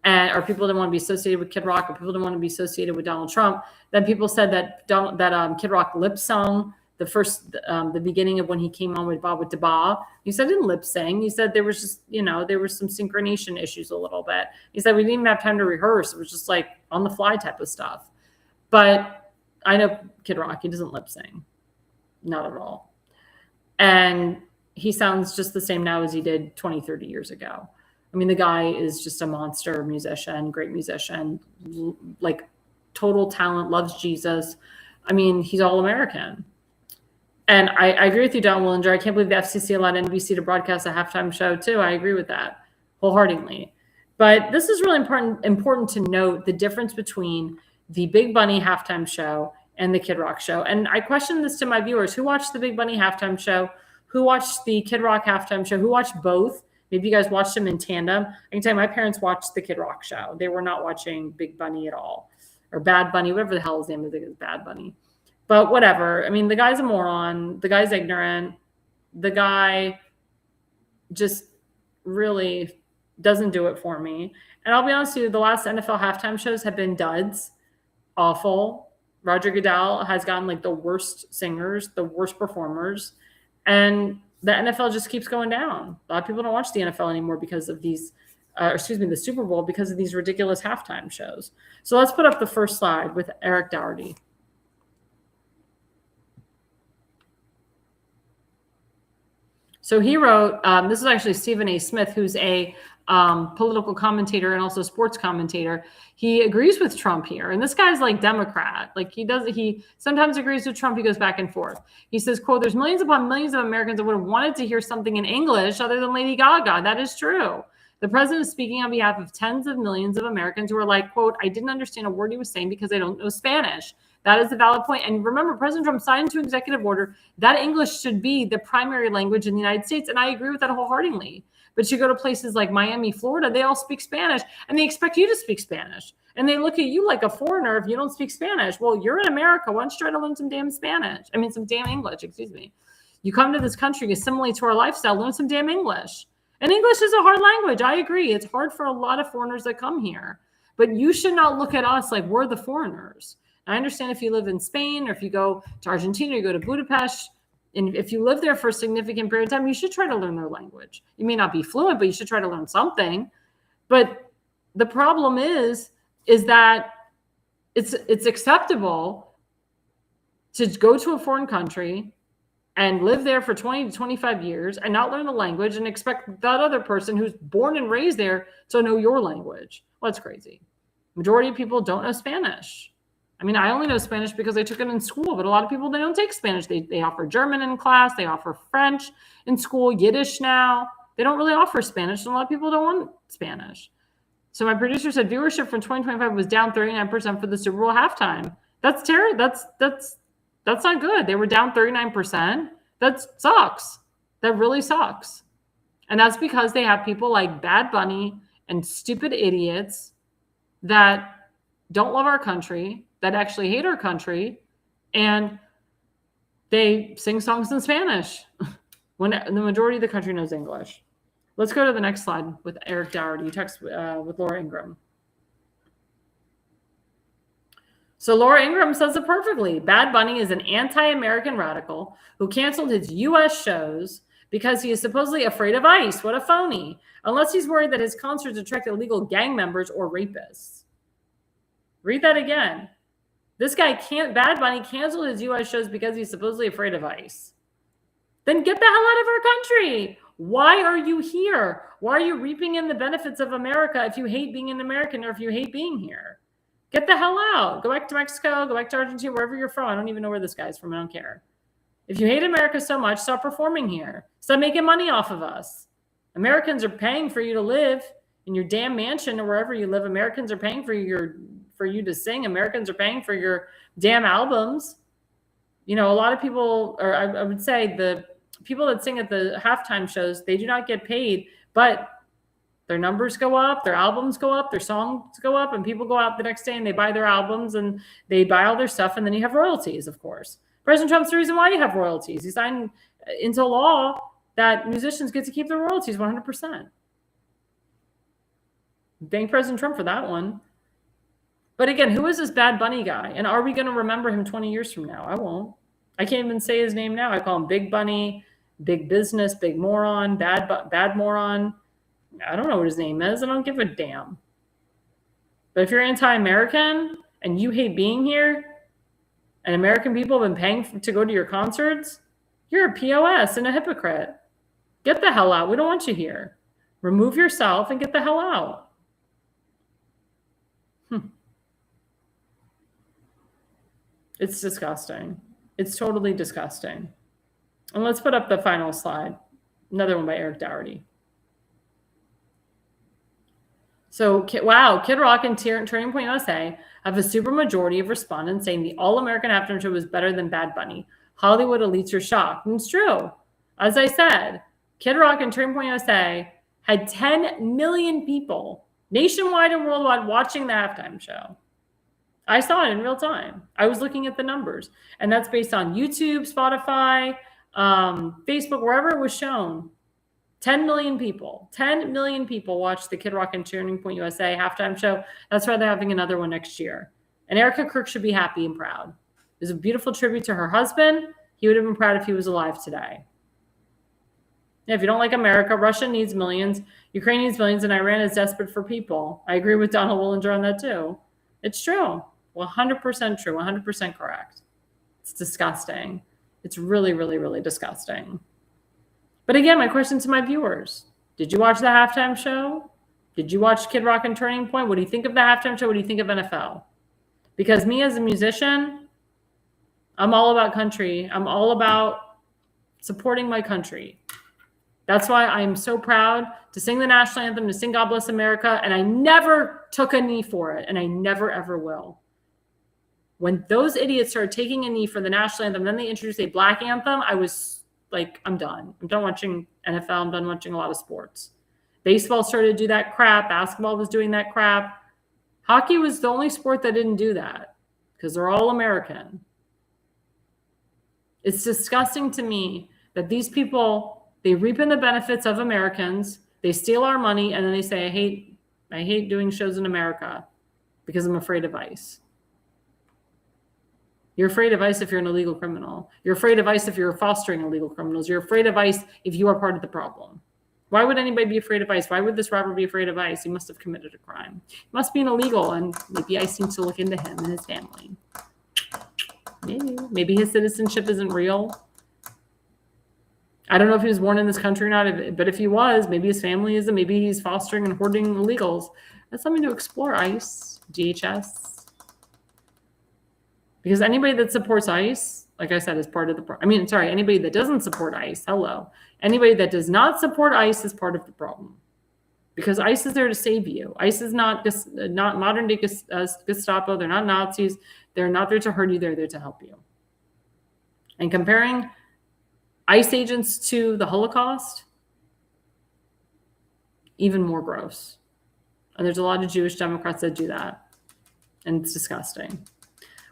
Or people didn't want to be associated with Kid Rock, or people didn't want to be associated with Donald Trump. Then people said that Kid Rock lip sung the beginning of when he came on with Ba with Da Ba. He said didn't lip sing. He said there was just, there was some synchronization issues a little bit. He said we didn't even have time to rehearse. It was just like on the fly type of stuff. But I know Kid Rock, he doesn't lip sing. Not at all. And he sounds just the same now as he did 20, 30 years ago. I mean, the guy is just a monster musician, great musician, like total talent, loves Jesus. I mean, he's all American. And I agree with you, Don Willinger. I can't believe the FCC allowed NBC to broadcast a halftime show too. I agree with that wholeheartedly. But this is really important to note the difference between the Big Bunny halftime show and the Kid Rock show. And I questioned this to my viewers. Who watched the Big Bunny halftime show? Who watched the Kid Rock halftime show? Who watched both? Maybe you guys watched them in tandem. I can tell you my parents watched the Kid Rock show. They were not watching Big Bunny at all. Or Bad Bunny, whatever the hell his name is. I think it's Bad Bunny. But whatever. I mean, the guy's a moron. The guy's ignorant. The guy just really doesn't do it for me. And I'll be honest with you, the last NFL halftime shows have been duds. Awful. Roger Goodell has gotten like the worst singers, the worst performers. And the NFL just keeps going down. A lot of people don't watch the NFL anymore because of these, the Super Bowl, because of these ridiculous halftime shows. So let's put up the first slide with Eric Dougherty. So he wrote, this is actually Stephen A. Smith, who's a political commentator and also sports commentator. He agrees with Trump here. And this guy's like Democrat. Like he sometimes agrees with Trump. He goes back and forth. He says, quote, there's millions upon millions of Americans that would have wanted to hear something in English other than Lady Gaga. That is true. The president is speaking on behalf of tens of millions of Americans who are like, quote, I didn't understand a word he was saying because I don't know Spanish. That is the valid point. And remember, President Trump signed into executive order that English should be the primary language in the United States. And I agree with that wholeheartedly. But you go to places like Miami, Florida, they all speak Spanish and they expect you to speak Spanish. And they look at you like a foreigner if you don't speak Spanish. Well, you're in America. Why don't you try to learn some damn some damn English, excuse me. You come to this country, assimilate to our lifestyle, learn some damn English. And English is a hard language. I agree. It's hard for a lot of foreigners that come here. But you should not look at us like we're the foreigners. I understand if you live in Spain or if you go to Argentina, you go to Budapest, and if you live there for a significant period of time, you should try to learn their language. You may not be fluent, but you should try to learn something. But the problem is that it's acceptable to go to a foreign country and live there for 20 to 25 years and not learn the language and expect that other person who's born and raised there to know your language. Well, that's crazy. Majority of people don't know Spanish. I mean, I only know Spanish because I took it in school, but a lot of people, they don't take Spanish. They offer German in class. They offer French in school, Yiddish now. They don't really offer Spanish, and a lot of people don't want Spanish. So my producer said viewership from 2025 was down 39% for the Super Bowl halftime. That's terrible. That's not good. They were down 39%. That sucks. That really sucks. And that's because they have people like Bad Bunny and stupid idiots that don't love our country, that actually hate our country, and they sing songs in Spanish when the majority of the country knows English. Let's go to the next slide with Eric Dougherty. Text with Laura Ingraham. So Laura Ingraham says it perfectly. Bad Bunny is an anti-American radical who canceled his U.S. shows because he is supposedly afraid of ICE. What a phony. Unless he's worried that his concerts attract illegal gang members or rapists. Read that again. This guy Bad Bunny canceled his U.S. shows because he's supposedly afraid of ICE. Then get the hell out of our country. Why are you here? Why are you reaping in the benefits of America if you hate being an American or if you hate being here? Get the hell out. Go back to Mexico, go back to Argentina, wherever you're from. I don't even know where this guy's from. I don't care. If you hate America so much, stop performing here. Stop making money off of us. Americans are paying for you to live in your damn mansion or wherever you live. Americans are paying for you to sing. Americans are paying for your damn albums. You know, a lot of people, or I would say the people that sing at the halftime shows, they do not get paid, but their numbers go up, their albums go up, their songs go up, and people go out the next day and they buy their albums and they buy all their stuff, and then you have royalties, of course. President Trump's the reason why you have royalties. He signed into law that musicians get to keep their royalties 100%. Thank President Trump for that one. But again, who is this Bad Bunny guy? And are we going to remember him 20 years from now? I won't. I can't even say his name now. I call him Big Bunny, Big Business, Big Moron, Bad Moron. I don't know what his name is. I don't give a damn. But if you're anti-American and you hate being here, and American people have been paying to go to your concerts, you're a POS and a hypocrite. Get the hell out. We don't want you here. Remove yourself and get the hell out. It's disgusting. It's totally disgusting. And let's put up the final slide. Another one by Eric Dougherty. So, wow, Kid Rock and Turning Point USA have a super majority of respondents saying the All-American Halftime Show was better than Bad Bunny. Hollywood elites are shocked. And it's true. As I said, Kid Rock and Turning Point USA had 10 million people nationwide and worldwide watching the halftime show. I saw it in real time. I was looking at the numbers. And that's based on YouTube, Spotify, Facebook, wherever it was shown. 10 million people. 10 million people watched the Kid Rock and Turning Point USA halftime show. That's why they're having another one next year. And Erica Kirk should be happy and proud. It was a beautiful tribute to her husband. He would have been proud if he was alive today. If you don't like America, Russia needs millions, Ukraine needs millions, and Iran is desperate for people. I agree with Donald Willinger on that too. It's true. 100% true. 100% correct. It's disgusting. It's really, really, really disgusting. But again, my question to my viewers, did you watch the halftime show? Did you watch Kid Rock and Turning Point? What do you think of the halftime show? What do you think of NFL? Because me as a musician, I'm all about country. I'm all about supporting my country. That's why I'm so proud to sing the national anthem, to sing God Bless America, and I never took a knee for it, and I never, ever will. When those idiots started taking a knee for the national anthem, then they introduced a black anthem, I was like, I'm done. I'm done watching NFL. I'm done watching a lot of sports. Baseball started to do that crap. Basketball was doing that crap. Hockey was the only sport that didn't do that because they're all American. It's disgusting to me that these people, they reap in the benefits of Americans. They steal our money, and then they say, I hate doing shows in America because I'm afraid of ICE. You're afraid of ICE if you're an illegal criminal. You're afraid of ICE if you're fostering illegal criminals. You're afraid of ICE if you are part of the problem. Why would anybody be afraid of ICE? Why would this robber be afraid of ICE? He must have committed a crime. He must be an illegal, and maybe ICE needs to look into him and his family. Maybe his citizenship isn't real. I don't know if he was born in this country or not, but if he was, maybe his family isn't. Maybe he's fostering and hoarding illegals. That's something to explore, ICE, DHS. Because anybody that supports ICE, like I said, is part of the problem. Anybody that doesn't support ICE, hello. Anybody that does not support ICE is part of the problem. Because ICE is there to save you. ICE is not modern day Gestapo. They're not Nazis. They're not there to hurt you. They're there to help you. And comparing ICE agents to the Holocaust, even more gross. And there's a lot of Jewish Democrats that do that. And it's disgusting.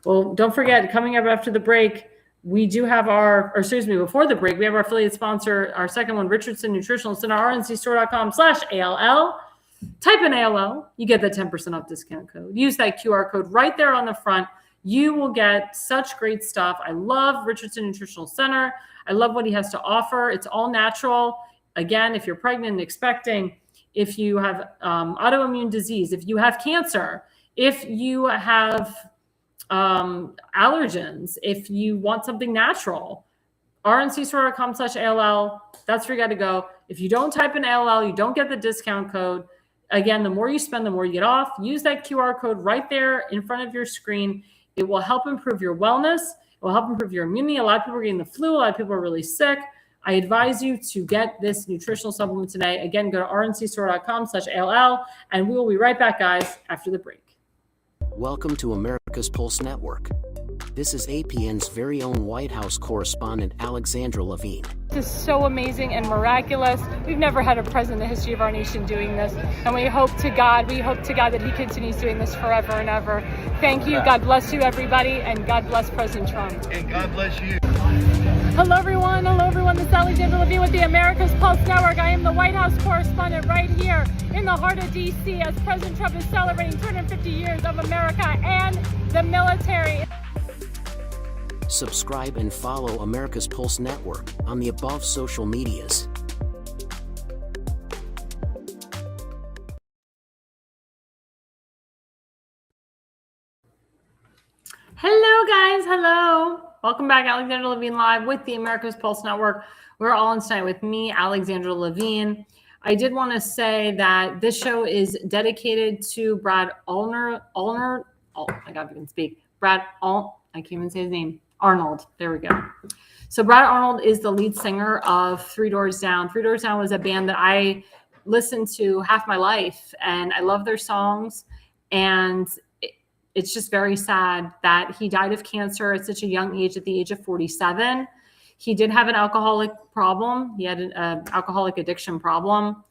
Well, don't forget, coming up after the break, we do have before the break, we have our affiliate sponsor, our second one, Richardson Nutritional Center, rncstore.com/ALL. Type in ALL, you get that 10% off discount code. Use that QR code right there on the front. You will get such great stuff. I love Richardson Nutritional Center. I love what he has to offer. It's all natural. Again, if you're pregnant and expecting, if you have autoimmune disease, if you have cancer, if you have allergens, if you want something natural, rncstore.com/ALL, that's where you got to go. If you don't type in ALL, you don't get the discount code. Again, the more you spend, the more you get off. Use that QR code right there in front of your screen. It will help improve your wellness. It will help improve your immunity. A lot of people are getting the flu. A lot of people are really sick. I advise you to get this nutritional supplement today. Again, go to rncstore.com/ALL, and we will be right back, guys, after the break. Welcome to America's Pulse Network. This is APN's very own White House correspondent, Alexandra Levine. This is so amazing and miraculous. We've never had a president in the history of our nation doing this. And we hope to God that he continues doing this forever and ever. Thank you. God bless you, everybody. And God bless President Trump. And God bless you. Hello, everyone. This is Alexandra Levine with the America's Pulse Network. I am the White House correspondent right here in the heart of D.C. as President Trump is celebrating 250 years of America and the military. Subscribe and follow America's Pulse Network on the above social medias. Hello, guys. Hello. Welcome back. Alexandra Levine live with the America's Pulse Network. We're all in tonight with me, Alexandra Levine. I did want to say that this show is dedicated to Brad Arnold. I can't even say his name. Arnold. There we go. So Brad Arnold is the lead singer of Three Doors Down. Three Doors Down was a band that I listened to half my life, and I love their songs. And it's just very sad that he died of cancer at such a young age, at the age of 47. He did have an alcoholic problem. He had an alcoholic addiction problem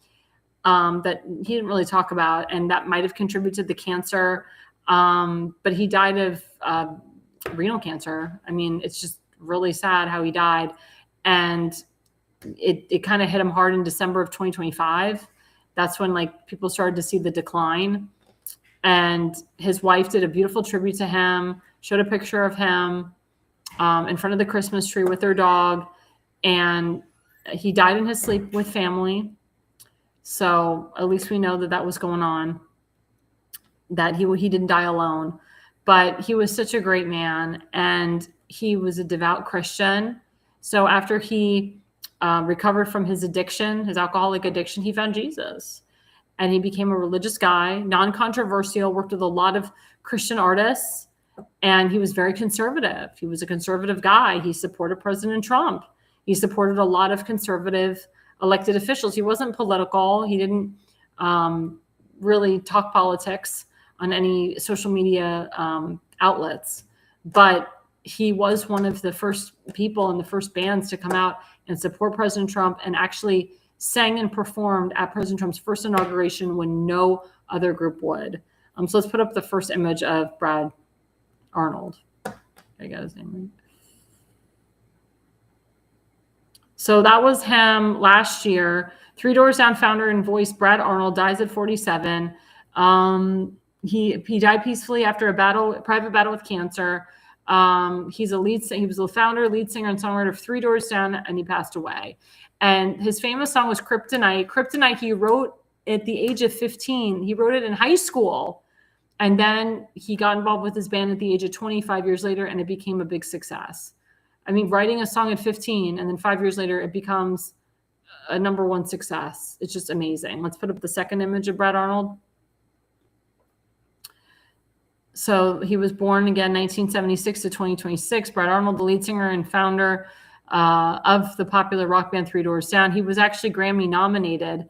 that he didn't really talk about, and that might have contributed to the cancer. But he died of renal cancer. I mean, it's just really sad how he died. And it kind of hit him hard in December of 2025. That's when people started to see the decline. And his wife did a beautiful tribute to him, showed a picture of him in front of the Christmas tree with their dog. And he died in his sleep with family. So at least we know that was going on, that he didn't die alone. But he was such a great man, and he was a devout Christian. So after he recovered from his addiction, his alcoholic addiction, he found Jesus. And he became a religious guy, non-controversial, worked with a lot of Christian artists, and he was very conservative. He was a conservative guy. He supported President Trump. He supported a lot of conservative elected officials. He wasn't political. He didn't really talk politics on any social media outlets, but he was one of the first people and the first bands to come out and support President Trump, and actually sang and performed at President Trump's first inauguration when no other group would. So let's put up the first image of Brad Arnold. I got his name right. So that was him last year. Three Doors Down founder and voice Brad Arnold dies at 47. He died peacefully after a private battle with cancer. He was the founder, lead singer, and songwriter of Three Doors Down, and he passed away. And his famous song was Kryptonite. Kryptonite, he wrote at the age of 15. He wrote it in high school. And then he got involved with his band at the age of 25 years later, and it became a big success. I mean, writing a song at 15, and then 5 years later, it becomes a #1 success. It's just amazing. Let's put up the second image of Brad Arnold. So he was born again 1976 to 2026. Brad Arnold, the lead singer and founder of the popular rock band Three Doors Down. He was actually Grammy nominated.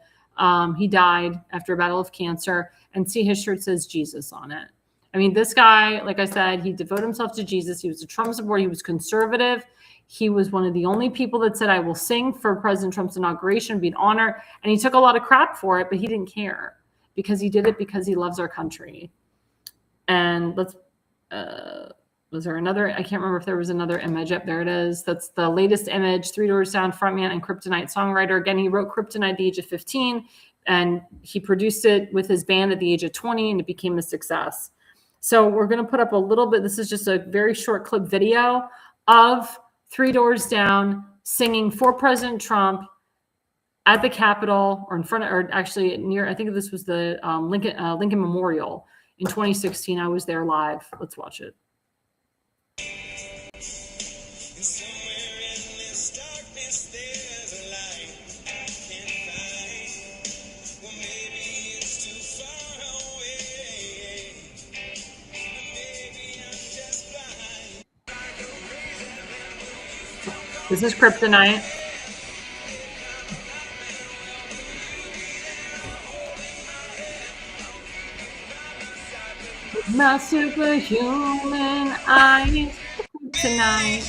He died after a battle of cancer. And see, his shirt says Jesus on it. I mean, this guy, like I said, he devoted himself to Jesus. He was a Trump supporter. He was conservative. He was one of the only people that said, I will sing for President Trump's inauguration, it'd be an honor. And he took a lot of crap for it, but he didn't care because he did it because he loves our country. And was there another? I can't remember if there was another image. Yep, there it is. That's the latest image. Three Doors Down frontman and Kryptonite songwriter. Again, he wrote Kryptonite at the age of 15, and he produced it with his band at the age of 20, and it became a success. So we're going to put up a little bit. This is just a very short clip video of Three Doors Down singing for President Trump at the Capitol, or in front of, or actually near, I think this was the Lincoln Memorial. In 2016, I was there live. Let's watch it. This is Kryptonite. My superhuman eyes tonight.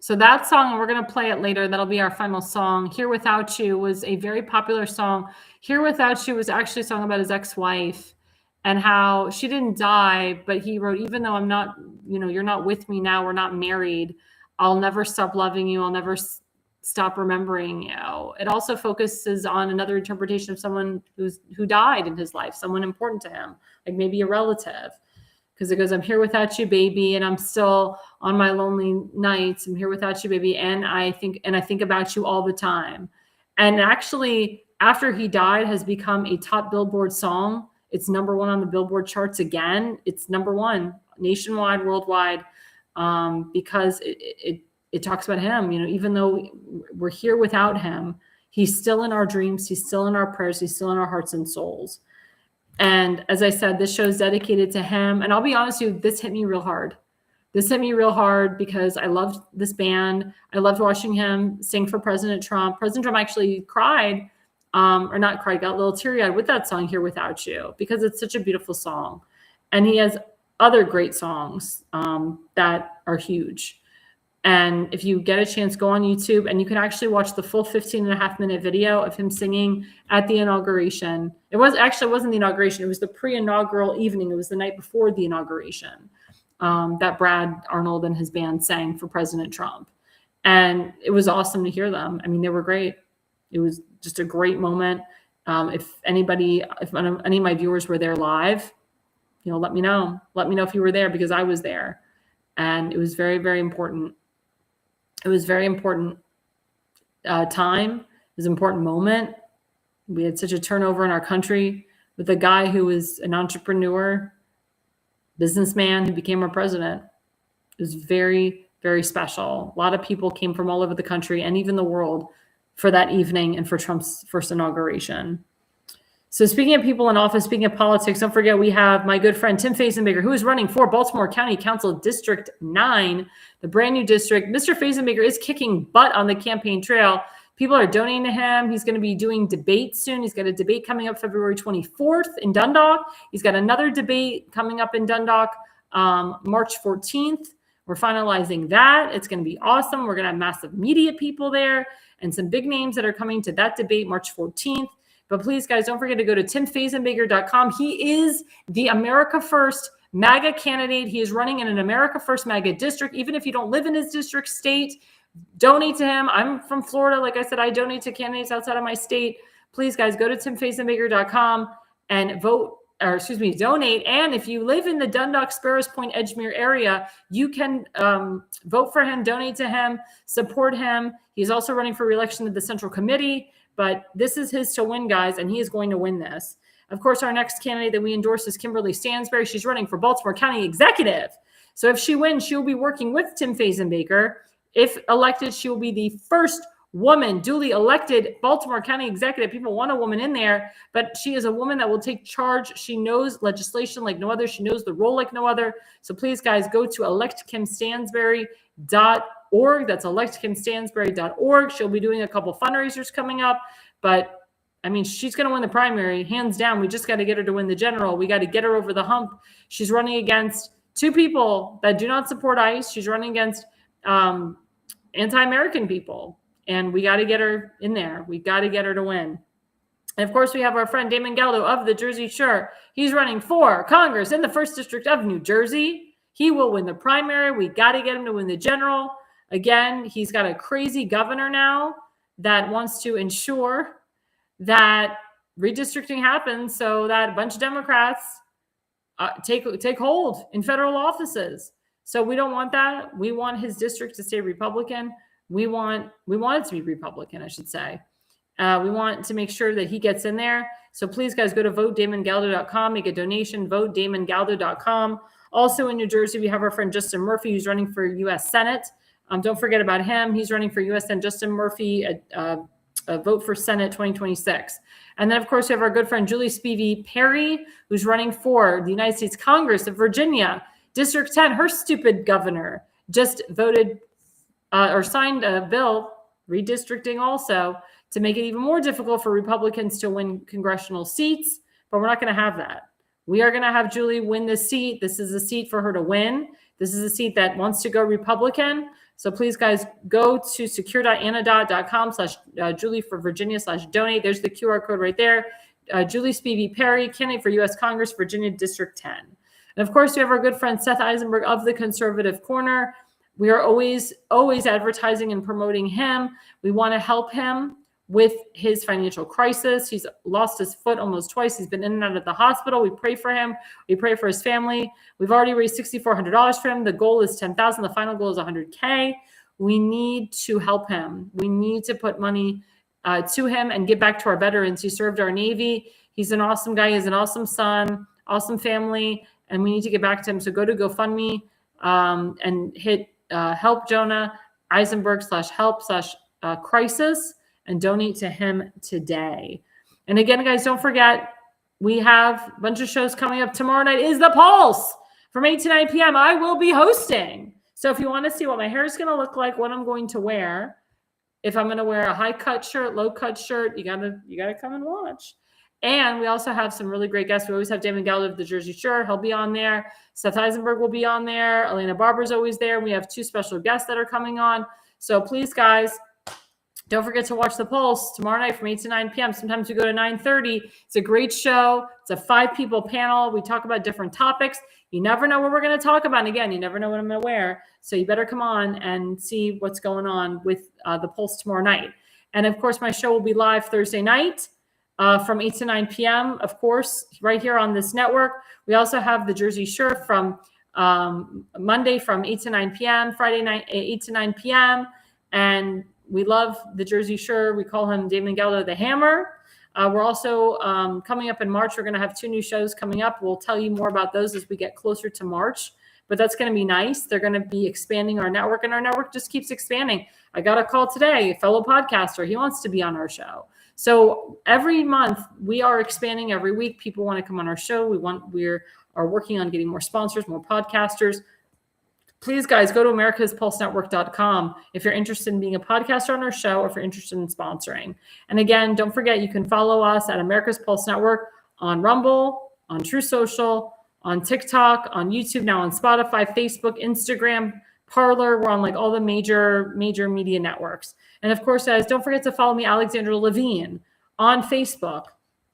So that song, we're going to play it later. That'll be our final song. Here Without You was a very popular song. Here Without You was actually a song about his ex-wife and how she didn't die, but he wrote, even though I'm not, you're not with me now, we're not married, I'll never stop loving you. I'll never stop remembering you. It also focuses on another interpretation of someone who died in his life, someone important to him, like maybe a relative. Because it goes, I'm here without you, baby, and I'm still on my lonely nights. I'm here without you, baby, and I think about you all the time. And actually, after he died, has become a top Billboard song. It's number one on the Billboard charts again. It's number one nationwide, worldwide, because it talks about him. Even though we're here without him, he's still in our dreams. He's still in our prayers. He's still in our hearts and souls. And as I said, this show is dedicated to him. And I'll be honest with you, this hit me real hard. This hit me real hard because I loved this band. I loved watching him sing for President Trump. President Trump actually cried, or not cried, got a little teary-eyed with that song, Here Without You, because it's such a beautiful song. And he has other great songs that are huge. And if you get a chance, go on YouTube and you can actually watch the full 15.5-minute video of him singing at the inauguration. It wasn't the inauguration. It was the pre-inaugural evening. It was the night before the inauguration that Brad Arnold and his band sang for President Trump. And it was awesome to hear them. I mean, they were great. It was just a great moment. If any of my viewers were there live, let me know. Let me know if you were there, because I was there. And it was very, very important. It was very important time. It was an important moment. We had such a turnover in our country with a guy who was an entrepreneur, businessman who became our president. It was very, very special. A lot of people came from all over the country and even the world for that evening and for Trump's first inauguration. So speaking of people in office, speaking of politics, don't forget we have my good friend Tim Fazenbaker, who is running for Baltimore County Council District 9, the brand new district. Mr. Fazenbaker is kicking butt on the campaign trail. People are donating to him. He's going to be doing debates soon. He's got a debate coming up February 24th in Dundalk. He's got another debate coming up in Dundalk March 14th. We're finalizing that. It's going to be awesome. We're going to have massive media people there and some big names that are coming to that debate March 14th. But please, guys, don't forget to go to timfazenbaker.com. He is the America First MAGA candidate. He is running in an America First MAGA district. Even if you don't live in his district state, donate to him. I'm from Florida. Like I said, I donate to candidates outside of my state. Please, guys, go to timfazenbaker.com and donate. And if you live in the Dundalk, Sparrows Point, Edgemere area, you can vote for him, donate to him, support him. He's also running for re-election to the Central Committee. But this is his to win, guys, and he is going to win this. Of course, our next candidate that we endorse is Kimberly Stansberry. She's running for Baltimore County Executive. So if she wins, she'll be working with Tim Fazenbaker If elected, she will be the first woman duly elected Baltimore County executive. People want a woman in there, but she is a woman that will take charge. She knows legislation like no other. She knows the role like no other. So please, guys, go to electkimstansberry.org. That's electkimstansberry.org. She'll be doing a couple fundraisers coming up, but I mean, she's going to win the primary, hands down. We just got to get her to win the general. We got to get her over the hump. She's running against two people that do not support ICE. She's running against anti-American people. And we got to get her in there. We got to get her to win. And of course, we have our friend Damon Galdo of the Jersey Shore. He's running for Congress in the 1st District of New Jersey. He will win the primary. We got to get him to win the general. Again, he's got a crazy governor now that wants to ensure that redistricting happens so that a bunch of Democrats take hold in federal offices. So we don't want that. We want his district to stay Republican. We want it to be Republican, I should say. We want to make sure that he gets in there. So please, guys, go to votedamongaldo.com, make a donation, votedamongaldo.com. Also in New Jersey, we have our friend Justin Murphy, who's running for U.S. Senate. Don't forget about him. He's running for U.S. Senate. Justin Murphy, a vote for Senate 2026. And then, of course, we have our good friend Julie Spivey Perry, who's running for the United States Congress of Virginia. District 10, her stupid governor just voted or signed a bill redistricting also to make it even more difficult for Republicans to win congressional seats. But we're not going to have that. We are going to have Julie win this seat. This is a seat for her to win. This is a seat that wants to go Republican. So please, guys, go to secure.anadot.com/Julie for Virginia/donate. There's the QR code right there. Julie Spivey Perry, candidate for U.S. Congress, Virginia District 10. And of course, we have our good friend Seth Eisenberg of the Conservative Corner. We are always advertising and promoting him. We want to help him with his financial crisis. He's lost his foot almost twice. He's been in and out of the hospital. We pray for him. We pray for his family. We've already raised $6,400 for him. The goal is $10,000. The final goal is $100K. We need to help him. We need to put money to him and give back to our veterans. He served our Navy. He's an awesome guy. He's an awesome son, awesome family, and we need to get back to him. So go to GoFundMe and hit help Jonah Eisenberg /help/crisis and donate to him today. And again, guys, don't forget, we have a bunch of shows coming up. Tomorrow night is The Pulse from 8 to 9 p.m. I will be hosting. So if you want to see what my hair is going to look like, what I'm going to wear, if I'm going to wear a high cut shirt, low cut shirt, you gotta come and watch. And we also have some really great guests. We always have Damon Galdo of the Jersey Shore. He'll be on there. Seth Eisenberg will be on there. Elena Barber's always there. We have 2 special guests that are coming on. So please, guys, don't forget to watch The Pulse tomorrow night from 8 to 9 p.m. Sometimes we go to 9:30. It's a great show. It's a 5-people panel. We talk about different topics. You never know what we're going to talk about. And again, you never know what I'm going to wear. So you better come on and see what's going on with The Pulse tomorrow night. And, of course, my show will be live Thursday night from 8 to 9 p.m., of course, right here on this network. We also have the Jersey Shore from Monday from 8 to 9 p.m., Friday night 8 to 9 p.m., and we love the Jersey Shore. We call him Damon Galdo the Hammer. We're also coming up in March. We're going to have 2 new shows coming up. We'll tell you more about those as we get closer to March. But that's going to be nice. They're going to be expanding our network, and our network just keeps expanding. I got a call today, a fellow podcaster. He wants to be on our show. So every month we are expanding. Every week people want to come on our show. We are working on getting more sponsors, more podcasters. Please, guys, go to americaspulsenetwork.com if you're interested in being a podcaster on our show or if you're interested in sponsoring. And again, don't forget, you can follow us at America's Pulse Network on Rumble, on True Social, on TikTok, on YouTube, now on Spotify, Facebook, Instagram, Parler. We're on like all the major media networks. And of course, guys, don't forget to follow me, Alexandra Levine, on Facebook,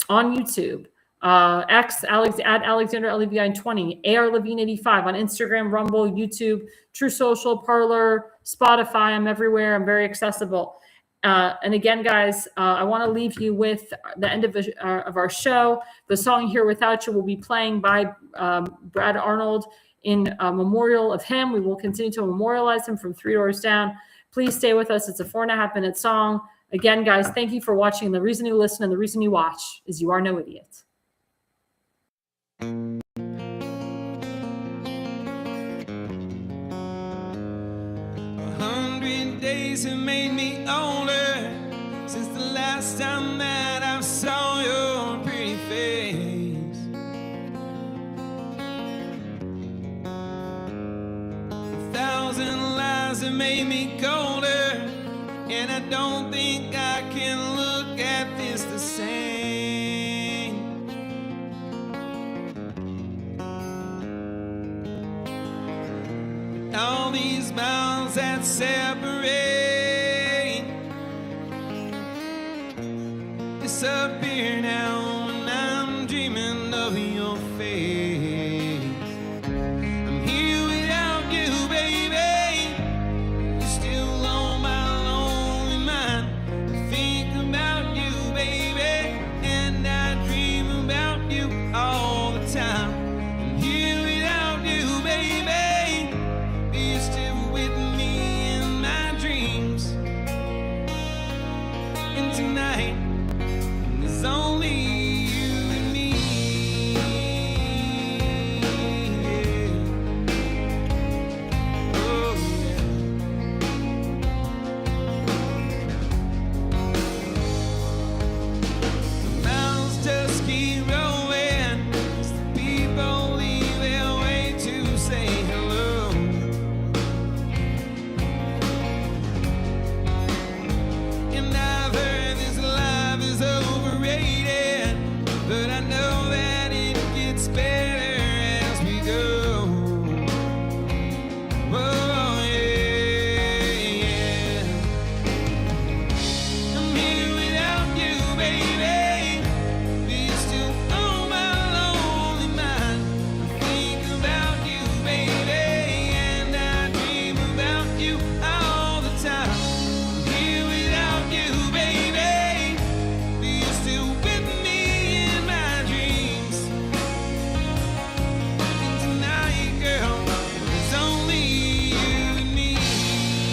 on YouTube, X, at Alexandra Levine 20, A.R. Levine 85 on Instagram, Rumble, YouTube, True Social, Parler, Spotify. I'm everywhere. I'm very accessible. And again, guys, I want to leave you with the end of our show. The song "Here Without You" will be playing by Brad Arnold in memorial of him. We will continue to memorialize him from 3 Doors Down. Please stay with us. It's a 4.5-minute song. Again, guys, thank you for watching. The reason you listen and the reason you watch is you are no idiot. 100 100 days have made me older since the last time that I saw your pretty face. 1,000 lies have made me colder, and I don't think I can look at this the same. All these miles that separate disappear now when I'm dreaming of your face. I'm here without you, baby. You're still on my lonely mind. I think about you, baby, and I dream about you all the time. I'm here without you, baby. You're still with me in my dreams. And tonight it's only you and me. Oh yeah. The miles just keep rolling as the people leave their way to say hello. And I've heard this life is overrated, but I know that it gets better as we go. Oh yeah, yeah. I'm here without you, baby. You're still on my lonely mind. I think about you, baby, and I dream about you all the time. I'm here without you, baby. You're still with me in my dreams. And tonight, girl, it's only you and me.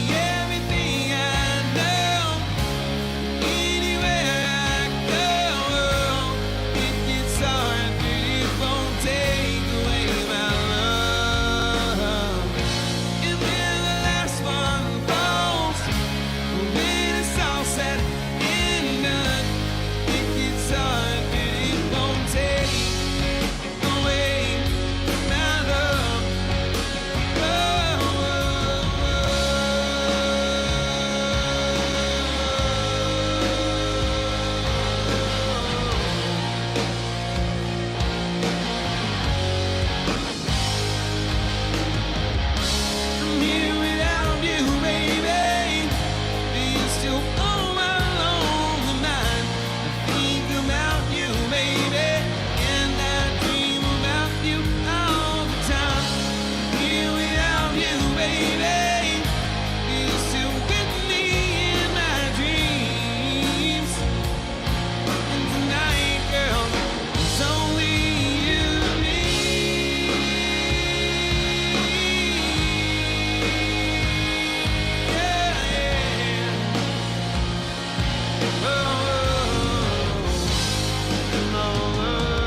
Everything I know, anywhere I go, it gets hard, but it won't take away my love. And when the last one falls, when it's all said and done, it gets hard, but it won't take away my love. I'm here without you, baby. You're still on my lonely mind. I think about you, baby, and I dream about you all the time. Here without you, baby. You're still with me in my dreams. And tonight, girl, it's only you and me. Yeah, yeah. Oh, oh, oh.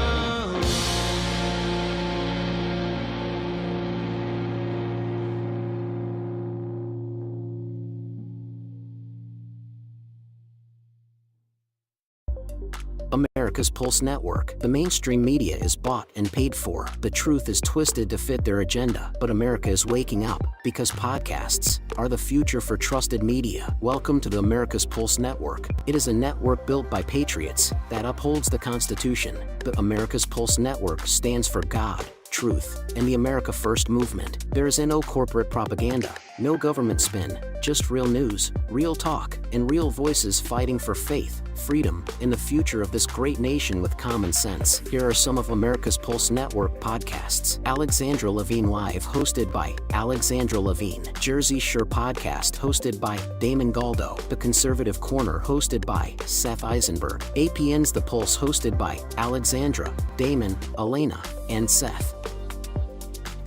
America's Pulse Network. The mainstream media is bought and paid for. The truth is twisted to fit their agenda. But America is waking up because podcasts are the future for trusted media. Welcome to the America's Pulse Network. It is a network built by patriots that upholds the Constitution. The America's Pulse Network stands for God, truth, and the America First movement. There is no corporate propaganda, no government spin, just real news, real talk, and real voices fighting for faith, freedom, and the future of this great nation with common sense. Here are some of America's Pulse Network podcasts. Alexandra Levine Live, hosted by Alexandra Levine. Jersey Shore Podcast, hosted by Damon Galdo. The Conservative Corner, hosted by Seth Eisenberg. APN's The Pulse, hosted by Alexandra, Damon, Elena, and Seth.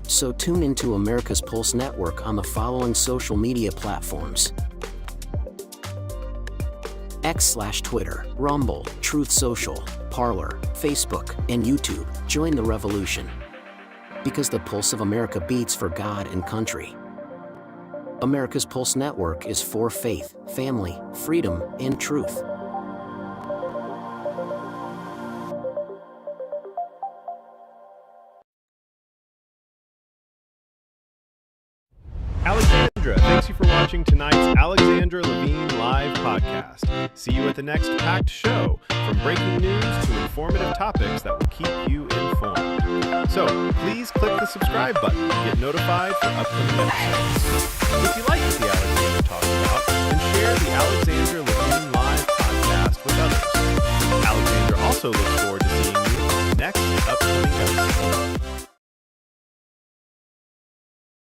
So tune into America's Pulse Network on the following social media platforms: X/Twitter, Rumble, Truth Social, Parler, Facebook, and YouTube. Join the revolution, because the pulse of America beats for God and country. America's Pulse Network is for faith, family, freedom, and truth. Alexandra, thanks you for watching tonight's Alexandra Levine live podcast. See you at the next packed show, from breaking news to informative topics that will keep you informed. So please click the subscribe button to get notified for upcoming episodes. If you like what the Alexandra talks about, then share the Alexandra Levine live